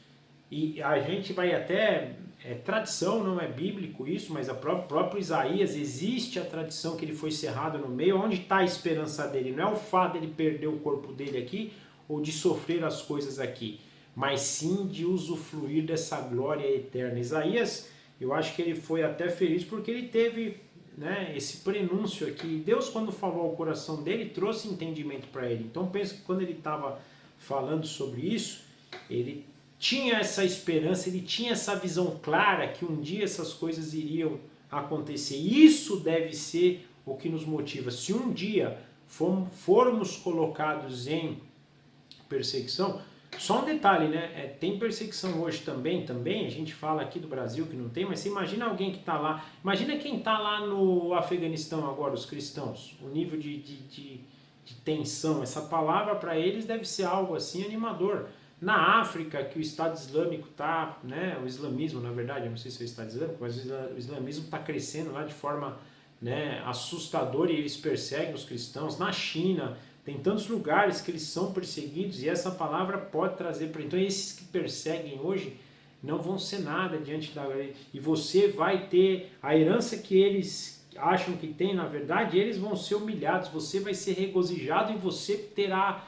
e a gente vai até, tradição, não é bíblico isso, mas a próprio Isaías, existe a tradição que ele foi cerrado no meio. Onde está a esperança dele? Não é o fato dele perder o corpo dele aqui, ou de sofrer as coisas aqui, mas sim de usufruir dessa glória eterna. Isaías, eu acho que ele foi até feliz porque ele teve, né, esse prenúncio aqui. Deus, quando falou ao coração dele, trouxe entendimento para ele. Então penso que quando ele estava falando sobre isso, ele tinha essa esperança, ele tinha essa visão clara que um dia essas coisas iriam acontecer. Isso deve ser o que nos motiva. Se um dia formos colocados em perseguição, só um detalhe, né? Tem perseguição hoje também, a gente fala aqui do Brasil que não tem, mas você imagina alguém que está lá, imagina quem está lá no Afeganistão agora, os cristãos, o nível de tensão, essa palavra para eles deve ser algo assim animador. Na África, que o Estado Islâmico está, né, o islamismo, na verdade, eu não sei se é o Estado Islâmico, mas o islamismo está crescendo lá de forma, né, assustadora e eles perseguem os cristãos. Na China, tem tantos lugares que eles são perseguidos e essa palavra pode trazer para... Então, esses que perseguem hoje não vão ser nada diante da... E você vai ter a herança que eles acham que tem, na verdade, eles vão ser humilhados, você vai ser regozijado e você terá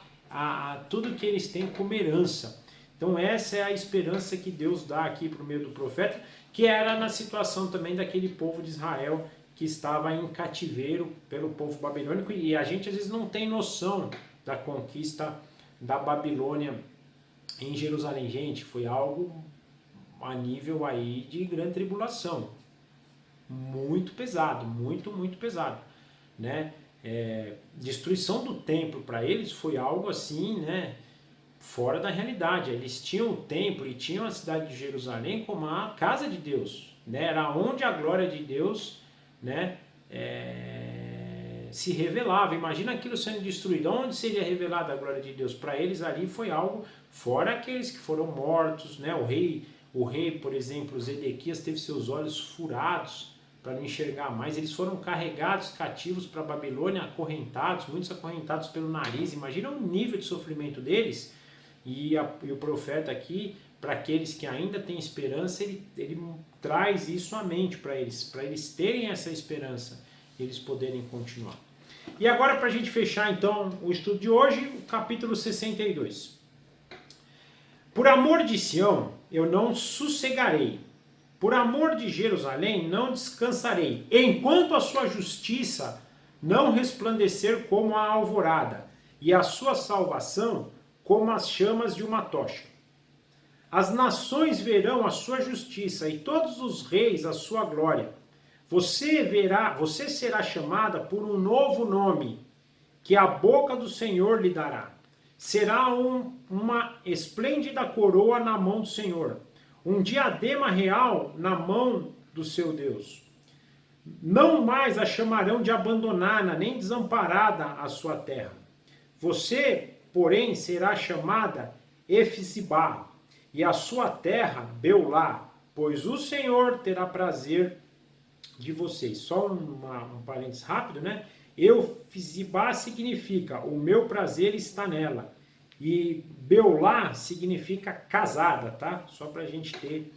tudo que eles têm como herança. Então essa é a esperança que Deus dá aqui por meio do profeta, que era na situação também daquele povo de Israel que estava em cativeiro pelo povo babilônico, e a gente às vezes não tem noção da conquista da Babilônia em Jerusalém. Gente, foi algo a nível aí de grande tribulação, muito pesado, muito pesado, né? Destruição do templo para eles foi algo assim, né, fora da realidade. Eles tinham o templo e tinham a cidade de Jerusalém como a casa de Deus, né? Era onde a glória de Deus, né, se revelava. Imagina aquilo sendo destruído. Onde seria revelada a glória de Deus? Para eles ali foi algo, fora aqueles que foram mortos, né? O rei, por exemplo, Zedequias, teve seus olhos furados para não enxergar mais. Eles foram carregados cativos para a Babilônia, acorrentados, muitos acorrentados pelo nariz. Imagina o nível de sofrimento deles. E o profeta aqui, para aqueles que ainda têm esperança, ele traz isso à mente para eles terem essa esperança e eles poderem continuar. E agora, para a gente fechar então o estudo de hoje, o capítulo 62. Por amor de Sião, eu não sossegarei. Por amor de Jerusalém, não descansarei, enquanto a sua justiça não resplandecer como a alvorada, e a sua salvação como as chamas de uma tocha. As nações verão a sua justiça, e todos os reis a sua glória. Você será chamada por um novo nome, que a boca do Senhor lhe dará. Será uma esplêndida coroa na mão do Senhor, um diadema real na mão do seu Deus. Não mais a chamarão de abandonada, nem desamparada a sua terra. Você, porém, será chamada Efzibá, e a sua terra Beulá, pois o Senhor terá prazer de vocês. Só um parênteses rápido, né? Efzibá significa o meu prazer está nela. E Beulá significa casada, tá? Só para a gente ter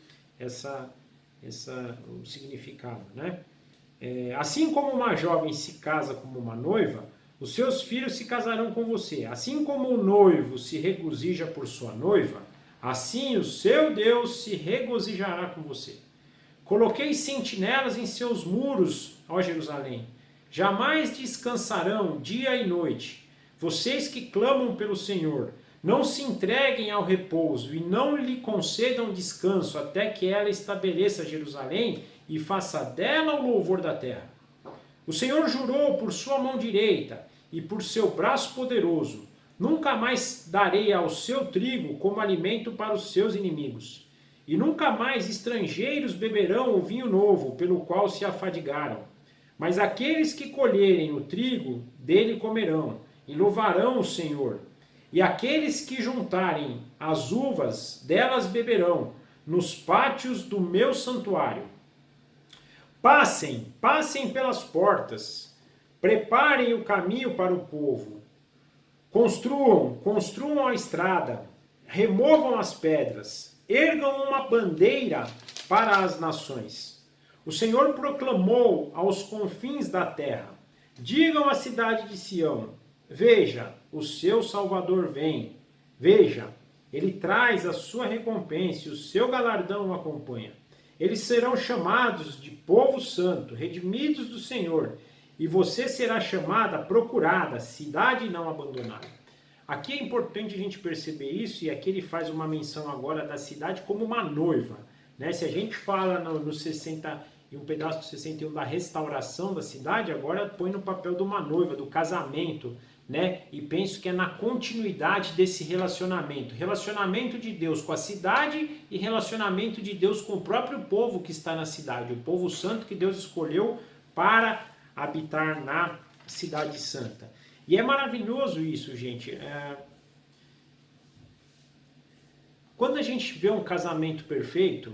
o significado, né? Assim como uma jovem se casa como uma noiva, os seus filhos se casarão com você. Assim como o noivo se regozija por sua noiva, assim o seu Deus se regozijará com você. Coloquei sentinelas em seus muros, ó Jerusalém. Jamais descansarão dia e noite. Vocês que clamam pelo Senhor, não se entreguem ao repouso e não lhe concedam descanso até que ela estabeleça Jerusalém e faça dela o louvor da terra. O Senhor jurou por sua mão direita e por seu braço poderoso: nunca mais darei ao seu trigo como alimento para os seus inimigos, e nunca mais estrangeiros beberão o vinho novo, pelo qual se afadigaram. Mas aqueles que colherem o trigo, dele comerão, e louvarão o Senhor. E aqueles que juntarem as uvas, delas beberão, nos pátios do meu santuário. Passem, passem pelas portas, preparem o caminho para o povo. Construam, construam a estrada, removam as pedras, ergam uma bandeira para as nações. O Senhor proclamou aos confins da terra: digam à cidade de Sião: veja, o seu Salvador vem. Veja, ele traz a sua recompensa e o seu galardão o acompanha. Eles serão chamados de povo santo, redimidos do Senhor, e você será chamada, procurada, cidade não abandonada. Aqui é importante a gente perceber isso, e aqui ele faz uma menção agora da cidade como uma noiva, né? Se a gente fala no 60 e um pedaço do 61 da restauração da cidade, agora põe no papel de uma noiva, do casamento, né? E penso que é na continuidade desse relacionamento. Relacionamento de Deus com a cidade e relacionamento de Deus com o próprio povo que está na cidade. O povo santo que Deus escolheu para habitar na cidade santa. E é maravilhoso isso, gente. Quando a gente vê um casamento perfeito,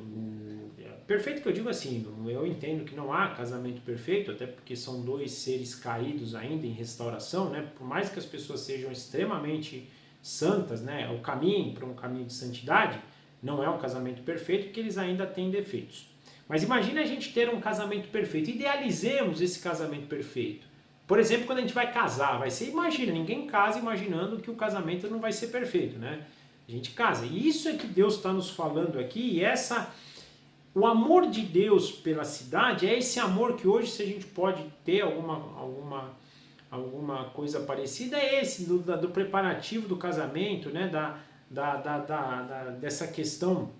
perfeito que eu digo assim, eu entendo que não há casamento perfeito, até porque são dois seres caídos ainda em restauração, né? Por mais que as pessoas sejam extremamente santas, né? O caminho para um caminho de santidade não é um casamento perfeito, porque eles ainda têm defeitos. Mas imagine a gente ter um casamento perfeito, idealizemos esse casamento perfeito. Por exemplo, quando a gente vai casar, imagina, ninguém casa imaginando que o casamento não vai ser perfeito, né? A gente casa. E isso é que Deus está nos falando aqui, e o amor de Deus pela cidade é esse amor que hoje, se a gente pode ter alguma coisa parecida, é esse, do preparativo do casamento, né? Dessa questão,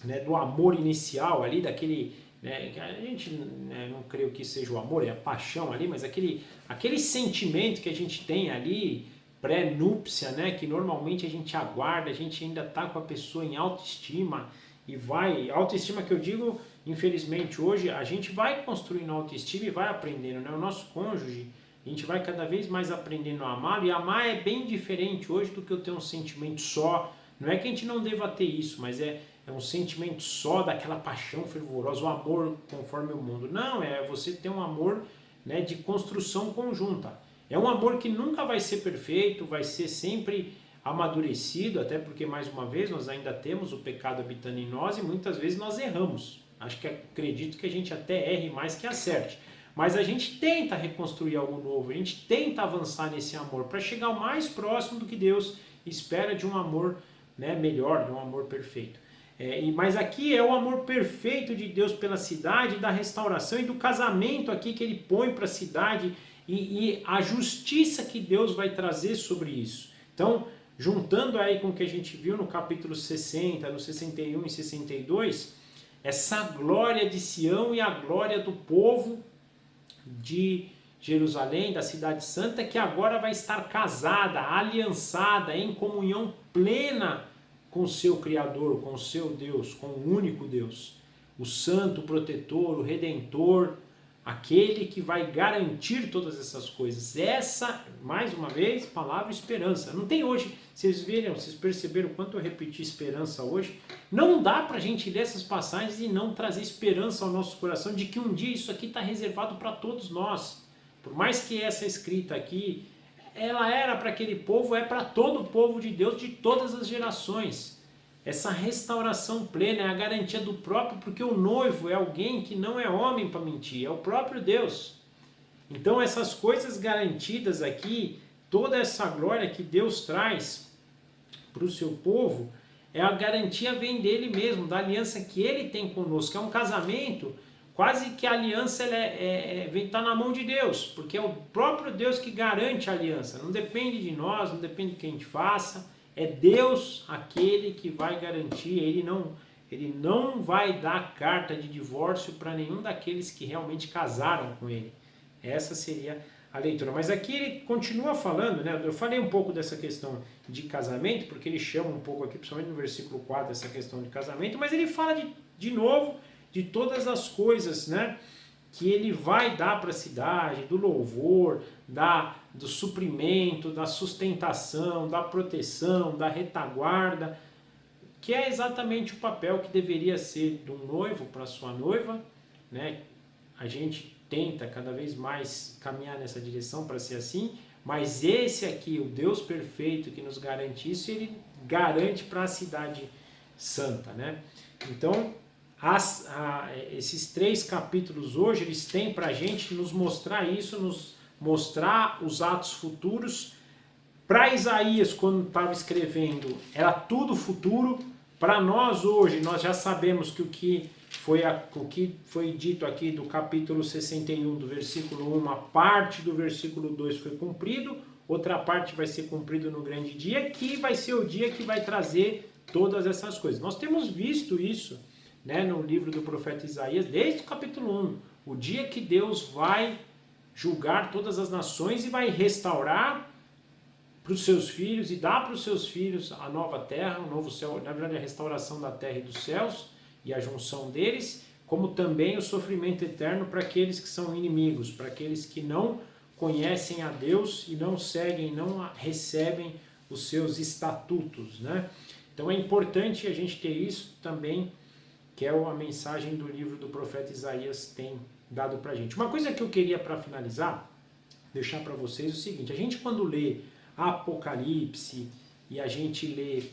né? Do amor inicial ali, daquele... Né? A gente, né, não creio que seja o amor, é a paixão ali, mas aquele sentimento que a gente tem ali, pré-núpcia, né? Que normalmente a gente aguarda, a gente ainda está com a pessoa em autoestima, autoestima que eu digo, infelizmente hoje, a gente vai construindo autoestima e vai aprendendo, né? O nosso cônjuge, a gente vai cada vez mais aprendendo a amar, e amar é bem diferente hoje do que eu ter um sentimento só. Não é que a gente não deva ter isso, mas é um sentimento só daquela paixão fervorosa, o amor conforme o mundo. Não, é você ter um amor, né, de construção conjunta. É um amor que nunca vai ser perfeito, vai ser sempre amadurecido, até porque, mais uma vez, nós ainda temos o pecado habitando em nós e muitas vezes nós erramos. Acredito que a gente até erre mais que acerte. Mas a gente tenta reconstruir algo novo, a gente tenta avançar nesse amor para chegar o mais próximo do que Deus espera de um amor, né, melhor, de um amor perfeito. Mas aqui é o amor perfeito de Deus pela cidade, da restauração e do casamento aqui que ele põe para a cidade e a justiça que Deus vai trazer sobre isso. Então, juntando aí com o que a gente viu no capítulo 60, no 61 e 62, essa glória de Sião e a glória do povo de Jerusalém, da cidade santa, que agora vai estar casada, aliançada, em comunhão plena com o seu Criador, com o seu Deus, com o único Deus, o Santo, o Protetor, o Redentor, aquele que vai garantir todas essas coisas. Essa, mais uma vez, palavra esperança. Não tem hoje, vocês perceberam quanto eu repeti esperança hoje? Não dá para a gente ler essas passagens e não trazer esperança ao nosso coração de que um dia isso aqui está reservado para todos nós. Por mais que essa escrita aqui, ela era para aquele povo, é para todo o povo de Deus de todas as gerações. Essa restauração plena é a garantia do próprio, porque o noivo é alguém que não é homem para mentir, é o próprio Deus. Então essas coisas garantidas aqui, toda essa glória que Deus traz para o seu povo, a garantia vem dele mesmo, da aliança que ele tem conosco. É um casamento, quase que a aliança está na mão de Deus, porque é o próprio Deus que garante a aliança. Não depende de nós, não depende do que a gente faça. É Deus aquele que vai garantir. ele não vai dar carta de divórcio para nenhum daqueles que realmente casaram com ele. Essa seria a leitura. Mas aqui ele continua falando, né? Eu falei um pouco dessa questão de casamento, porque ele chama um pouco aqui, principalmente no versículo 4, essa questão de casamento, mas ele fala de novo de todas as coisas, né, que ele vai dar para a cidade, do louvor, do suprimento, da sustentação, da proteção, da retaguarda, que é exatamente o papel que deveria ser de um noivo para sua noiva, né? A gente tenta cada vez mais caminhar nessa direção para ser assim, mas esse aqui, o Deus perfeito que nos garante isso, ele garante para a cidade santa, né? Então, esses 3 capítulos hoje, eles têm para a gente nos mostrar isso, nos mostrar os atos futuros. Para Isaías, quando estava escrevendo, era tudo futuro. Para nós hoje, nós já sabemos que o que foi dito aqui do capítulo 61, do versículo 1, uma parte do versículo 2 foi cumprido, outra parte vai ser cumprido no grande dia, que vai ser o dia que vai trazer todas essas coisas. Nós temos visto isso, né, no livro do profeta Isaías, desde o capítulo 1, o dia que Deus vai julgar todas as nações e vai restaurar para os seus filhos e dar para os seus filhos a nova terra, o novo céu, na verdade a restauração da terra e dos céus e a junção deles, como também o sofrimento eterno para aqueles que são inimigos, para aqueles que não conhecem a Deus e não seguem, não recebem os seus estatutos, né? Então é importante a gente ter isso também, que é a mensagem do livro do profeta Isaías tem dado para a gente. Uma coisa que eu queria, para finalizar, deixar para vocês é o seguinte: a gente quando lê Apocalipse e a gente lê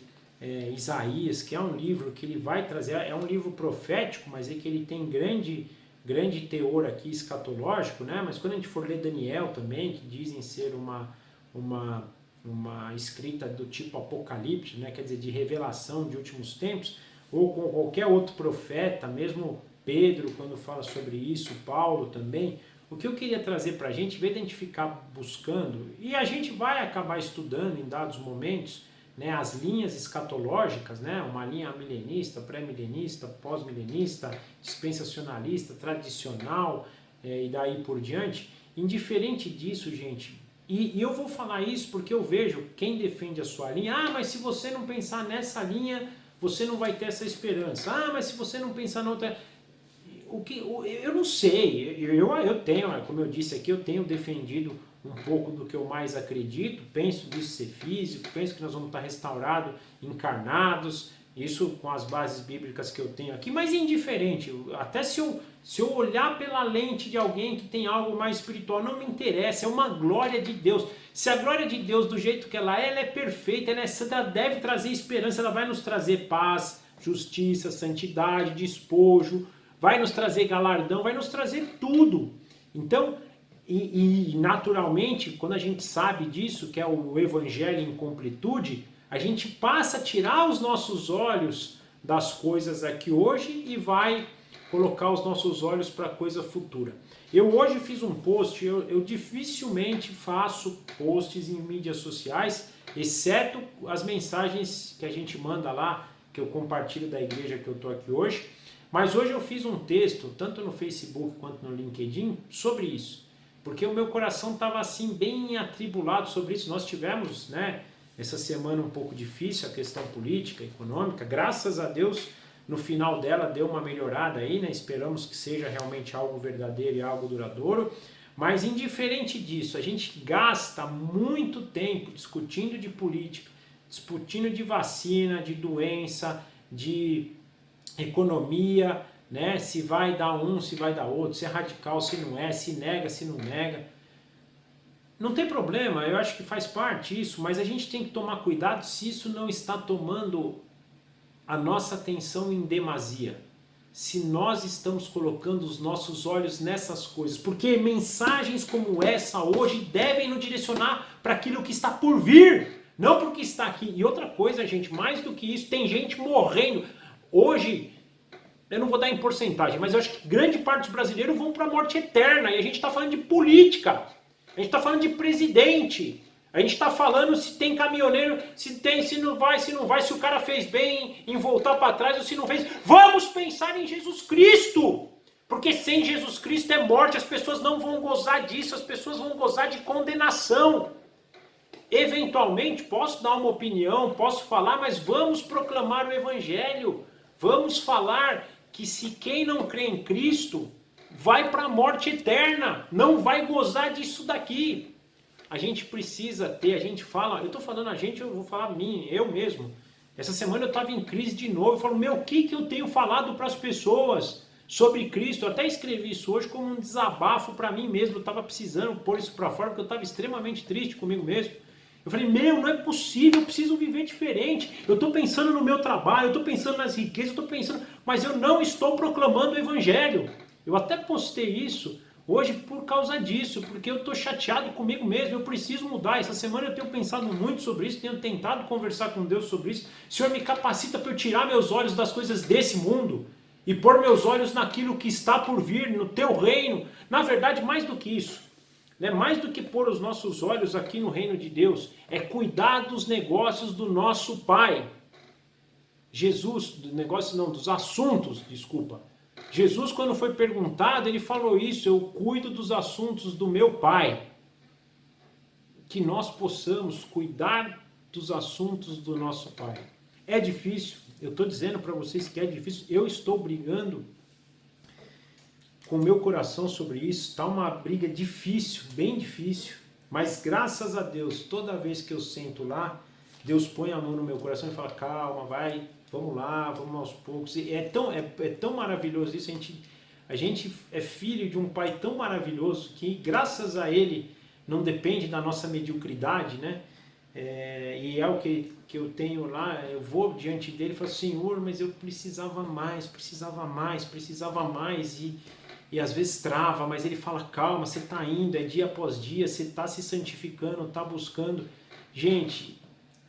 Isaías, que é um livro que ele vai trazer, é um livro profético, mas é que ele tem grande teor aqui escatológico, né? Mas quando a gente for ler Daniel também, que dizem ser uma escrita do tipo Apocalipse, né? Quer dizer, de revelação de últimos tempos, ou com qualquer outro profeta, mesmo Pedro, quando fala sobre isso, Paulo também. O que eu queria trazer para a gente, em vez de a gente ficar buscando, e a gente vai acabar estudando em dados momentos, né, as linhas escatológicas, né, uma linha milenista, pré-milenista, pós-milenista, dispensacionalista, tradicional, e daí por diante. Indiferente disso, gente, e eu vou falar isso porque eu vejo quem defende a sua linha: mas se você não pensar nessa linha, você não vai ter essa esperança. Mas se você não pensar na outra... Eu não sei, eu tenho, como eu disse aqui, eu tenho defendido um pouco do que eu mais acredito, penso disso ser físico, penso que nós vamos estar restaurados, encarnados, isso com as bases bíblicas que eu tenho aqui, mas indiferente, até se eu olhar pela lente de alguém que tem algo mais espiritual, não me interessa, é uma glória de Deus. Se a glória de Deus, do jeito que ela é perfeita, ela é santa, ela deve trazer esperança, ela vai nos trazer paz, justiça, santidade, despojo, vai nos trazer galardão, vai nos trazer tudo. Então, e naturalmente, quando a gente sabe disso, que é o evangelho em completude, a gente passa a tirar os nossos olhos das coisas aqui hoje e vai colocar os nossos olhos para a coisa futura. Eu hoje fiz um post, eu dificilmente faço posts em mídias sociais, exceto as mensagens que a gente manda lá, que eu compartilho da igreja que eu estou aqui hoje. Mas hoje eu fiz um texto, tanto no Facebook quanto no LinkedIn, sobre isso. Porque o meu coração estava assim, bem atribulado sobre isso. Nós tivemos, né, essa semana um pouco difícil, a questão política, econômica. Graças a Deus, no final dela deu uma melhorada aí, né? Esperamos que seja realmente algo verdadeiro e algo duradouro. Mas indiferente disso, a gente gasta muito tempo discutindo de política, discutindo de vacina, de doença, de economia, né? Se vai dar um, se vai dar outro, se é radical, se não é, se nega, se não nega. Não tem problema, eu acho que faz parte isso, mas a gente tem que tomar cuidado se isso não está tomando a nossa atenção em demasia. Se nós estamos colocando os nossos olhos nessas coisas, porque mensagens como essa hoje devem nos direcionar para aquilo que está por vir, não para o que está aqui. E outra coisa, gente, mais do que isso, tem gente morrendo. Hoje, eu não vou dar em porcentagem, mas eu acho que grande parte dos brasileiros vão para a morte eterna. E a gente está falando de política, a gente está falando de presidente. A gente está falando se tem caminhoneiro, se tem, se não vai, se o cara fez bem em voltar para trás ou se não fez. Vamos pensar em Jesus Cristo! Porque sem Jesus Cristo é morte, as pessoas não vão gozar disso, as pessoas vão gozar de condenação. Eventualmente, posso dar uma opinião, posso falar, mas vamos proclamar o Evangelho. Vamos falar que se quem não crê em Cristo vai para a morte eterna, não vai gozar disso daqui. A gente precisa ter, a gente fala, eu estou falando a gente, eu vou falar a mim, eu mesmo. Essa semana eu estava em crise de novo, eu falo, o que eu tenho falado para as pessoas sobre Cristo? Eu até escrevi isso hoje como um desabafo para mim mesmo, eu estava precisando pôr isso para fora, porque eu estava extremamente triste comigo mesmo. Eu falei, não é possível, eu preciso viver diferente. Eu estou pensando no meu trabalho, eu estou pensando nas riquezas, eu estou pensando, mas eu não estou proclamando o Evangelho. Eu até postei isso hoje por causa disso, porque eu estou chateado comigo mesmo, eu preciso mudar. Essa semana eu tenho pensado muito sobre isso, tenho tentado conversar com Deus sobre isso. O Senhor me capacita para eu tirar meus olhos das coisas desse mundo e pôr meus olhos naquilo que está por vir, no teu reino. Na verdade, mais do que isso, né? Mais do que pôr os nossos olhos aqui no reino de Deus, é cuidar dos negócios do nosso Pai. Jesus, dos assuntos, desculpa. Jesus, quando foi perguntado, ele falou isso, eu cuido dos assuntos do meu Pai. Que nós possamos cuidar dos assuntos do nosso Pai. É difícil, eu estou dizendo para vocês que é difícil, eu estou brigando com o meu coração sobre isso, está uma briga difícil, bem difícil, mas graças a Deus, toda vez que eu sento lá, Deus põe a mão no meu coração e fala, calma, vai, vamos lá, vamos aos poucos. E é tão maravilhoso isso, a gente é filho de um Pai tão maravilhoso que graças a Ele não depende da nossa mediocridade, né? E é o que eu tenho lá, eu vou diante dele e falo, Senhor, mas eu precisava mais, e às vezes trava, mas ele fala, calma, você está indo, é dia após dia, você está se santificando, está buscando. Gente,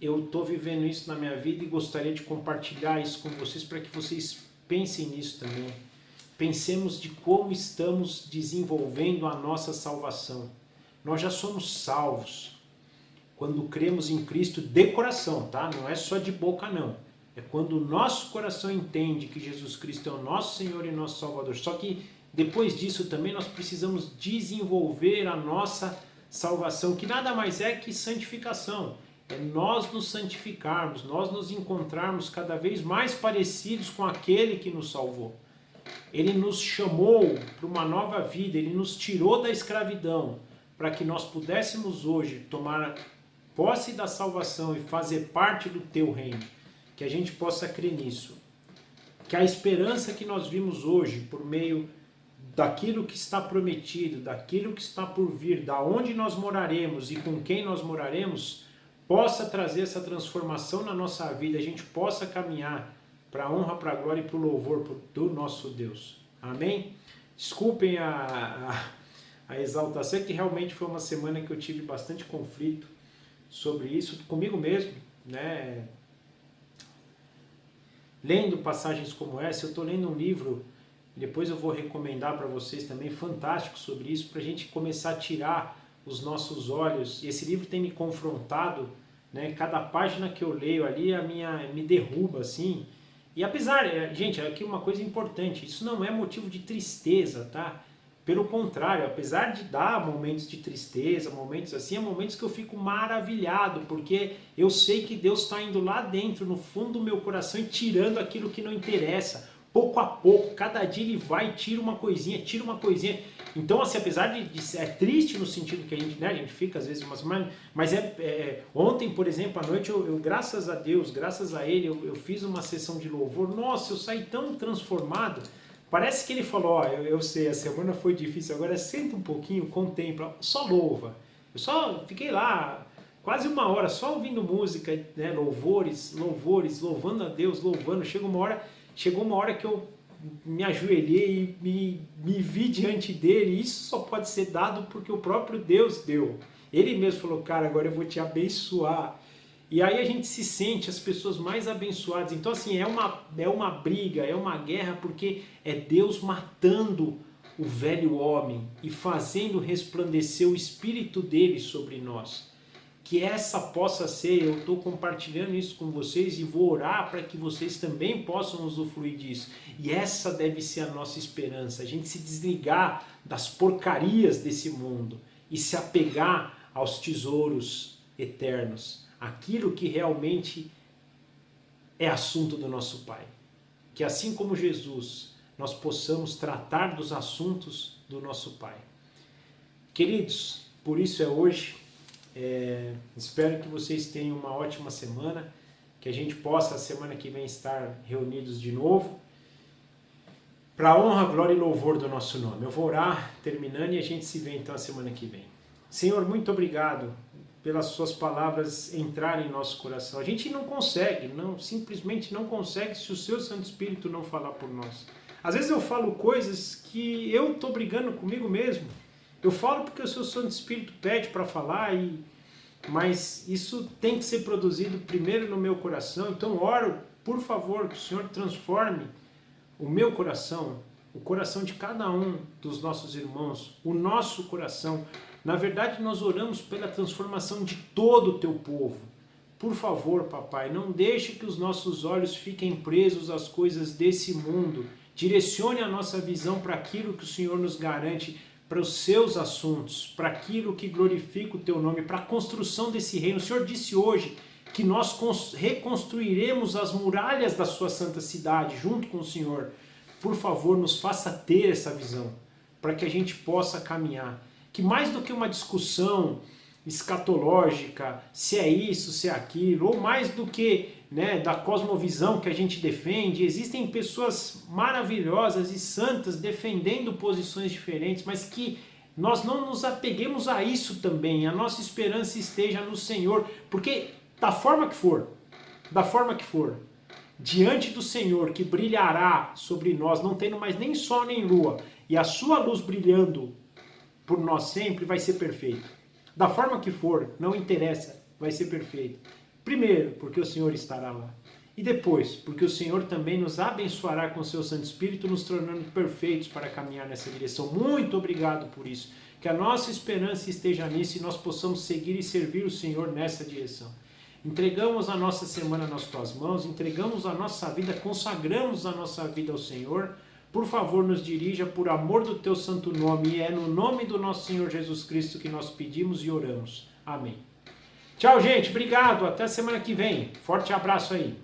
eu estou vivendo isso na minha vida e gostaria de compartilhar isso com vocês para que vocês pensem nisso também. Pensemos de como estamos desenvolvendo a nossa salvação. Nós já somos salvos quando cremos em Cristo de coração, tá? Não é só de boca não. É quando o nosso coração entende que Jesus Cristo é o nosso Senhor e nosso Salvador. Só que depois disso também nós precisamos desenvolver a nossa salvação, que nada mais é que santificação. É nós nos santificarmos, nós nos encontrarmos cada vez mais parecidos com aquele que nos salvou. Ele nos chamou para uma nova vida, ele nos tirou da escravidão, para que nós pudéssemos hoje tomar posse da salvação e fazer parte do teu reino. Que a gente possa crer nisso. Que a esperança que nós vimos hoje, por meio daquilo que está prometido, daquilo que está por vir, da onde nós moraremos e com quem nós moraremos, possa trazer essa transformação na nossa vida, a gente possa caminhar para a honra, para a glória e para o louvor do nosso Deus. Amém? Desculpem a exaltação, que realmente foi uma semana que eu tive bastante conflito sobre isso, comigo mesmo, né? Lendo passagens como essa, eu estou lendo um livro, depois eu vou recomendar para vocês também, fantástico sobre isso, para a gente começar a tirar os nossos olhos. E esse livro tem me confrontado, né? Cada página que eu leio ali me derruba, assim. E apesar, gente, aqui uma coisa importante, isso não é motivo de tristeza, tá? Pelo contrário, apesar de dar momentos de tristeza, momentos assim, momentos que eu fico maravilhado, porque eu sei que Deus está indo lá dentro, no fundo do meu coração e tirando aquilo que não interessa. Pouco a pouco, cada dia ele vai e tira uma coisinha. Então, assim, apesar de ser triste no sentido que a gente fica às vezes uma semana, mas ontem, por exemplo, à noite, eu graças a Deus, graças a Ele, eu fiz uma sessão de louvor. Nossa, eu saí tão transformado. Parece que ele falou, eu sei, a semana foi difícil, agora senta um pouquinho, contempla, só louva. Eu só fiquei lá quase uma hora só ouvindo música, né, louvores, louvando a Deus, louvando. Chegou uma hora que eu me ajoelhei e me vi diante dele. Isso só pode ser dado porque o próprio Deus deu. Ele mesmo falou, cara, agora eu vou te abençoar. E aí a gente se sente as pessoas mais abençoadas. Então, assim, é uma briga, é uma guerra, porque é Deus matando o velho homem e fazendo resplandecer o Espírito dele sobre nós. Que essa possa ser, eu estou compartilhando isso com vocês e vou orar para que vocês também possam usufruir disso. E essa deve ser a nossa esperança, a gente se desligar das porcarias desse mundo e se apegar aos tesouros eternos, aquilo que realmente é assunto do nosso Pai. Que assim como Jesus, nós possamos tratar dos assuntos do nosso Pai. Queridos, por isso é hoje. Espero que vocês tenham uma ótima semana, que a gente possa, a semana que vem, estar reunidos de novo, para a honra, glória e louvor do nosso nome. Eu vou orar, terminando, e a gente se vê então a semana que vem. Senhor, muito obrigado pelas suas palavras entrarem em nosso coração. A gente não consegue, simplesmente não consegue se o seu Santo Espírito não falar por nós. Às vezes eu falo coisas que eu estou brigando comigo mesmo. Eu falo porque o seu Santo Espírito pede para falar, mas isso tem que ser produzido primeiro no meu coração. Então oro, por favor, que o Senhor transforme o meu coração, o coração de cada um dos nossos irmãos, o nosso coração. Na verdade, nós oramos pela transformação de todo o teu povo. Por favor, papai, não deixe que os nossos olhos fiquem presos às coisas desse mundo. Direcione a nossa visão para aquilo que o Senhor nos garante, para os seus assuntos, para aquilo que glorifica o teu nome, para a construção desse reino. O Senhor disse hoje que nós reconstruiremos as muralhas da sua santa cidade junto com o Senhor. Por favor, nos faça ter essa visão, para que a gente possa caminhar. Que mais do que uma discussão escatológica, se é isso, se é aquilo, ou mais do que da cosmovisão que a gente defende, existem pessoas maravilhosas e santas defendendo posições diferentes, mas que nós não nos apeguemos a isso também, a nossa esperança esteja no Senhor, porque da forma que for, diante do Senhor que brilhará sobre nós, não tendo mais nem sol nem lua, e a sua luz brilhando por nós sempre, vai ser perfeito. Da forma que for, não interessa, vai ser perfeito. Primeiro, porque o Senhor estará lá. E depois, porque o Senhor também nos abençoará com o seu Santo Espírito, nos tornando perfeitos para caminhar nessa direção. Muito obrigado por isso. Que a nossa esperança esteja nisso e nós possamos seguir e servir o Senhor nessa direção. Entregamos a nossa semana nas tuas mãos, entregamos a nossa vida, consagramos a nossa vida ao Senhor. Por favor, nos dirija por amor do teu santo nome, e é no nome do nosso Senhor Jesus Cristo que nós pedimos e oramos. Amém. Tchau, gente. Obrigado. Até semana que vem. Forte abraço aí.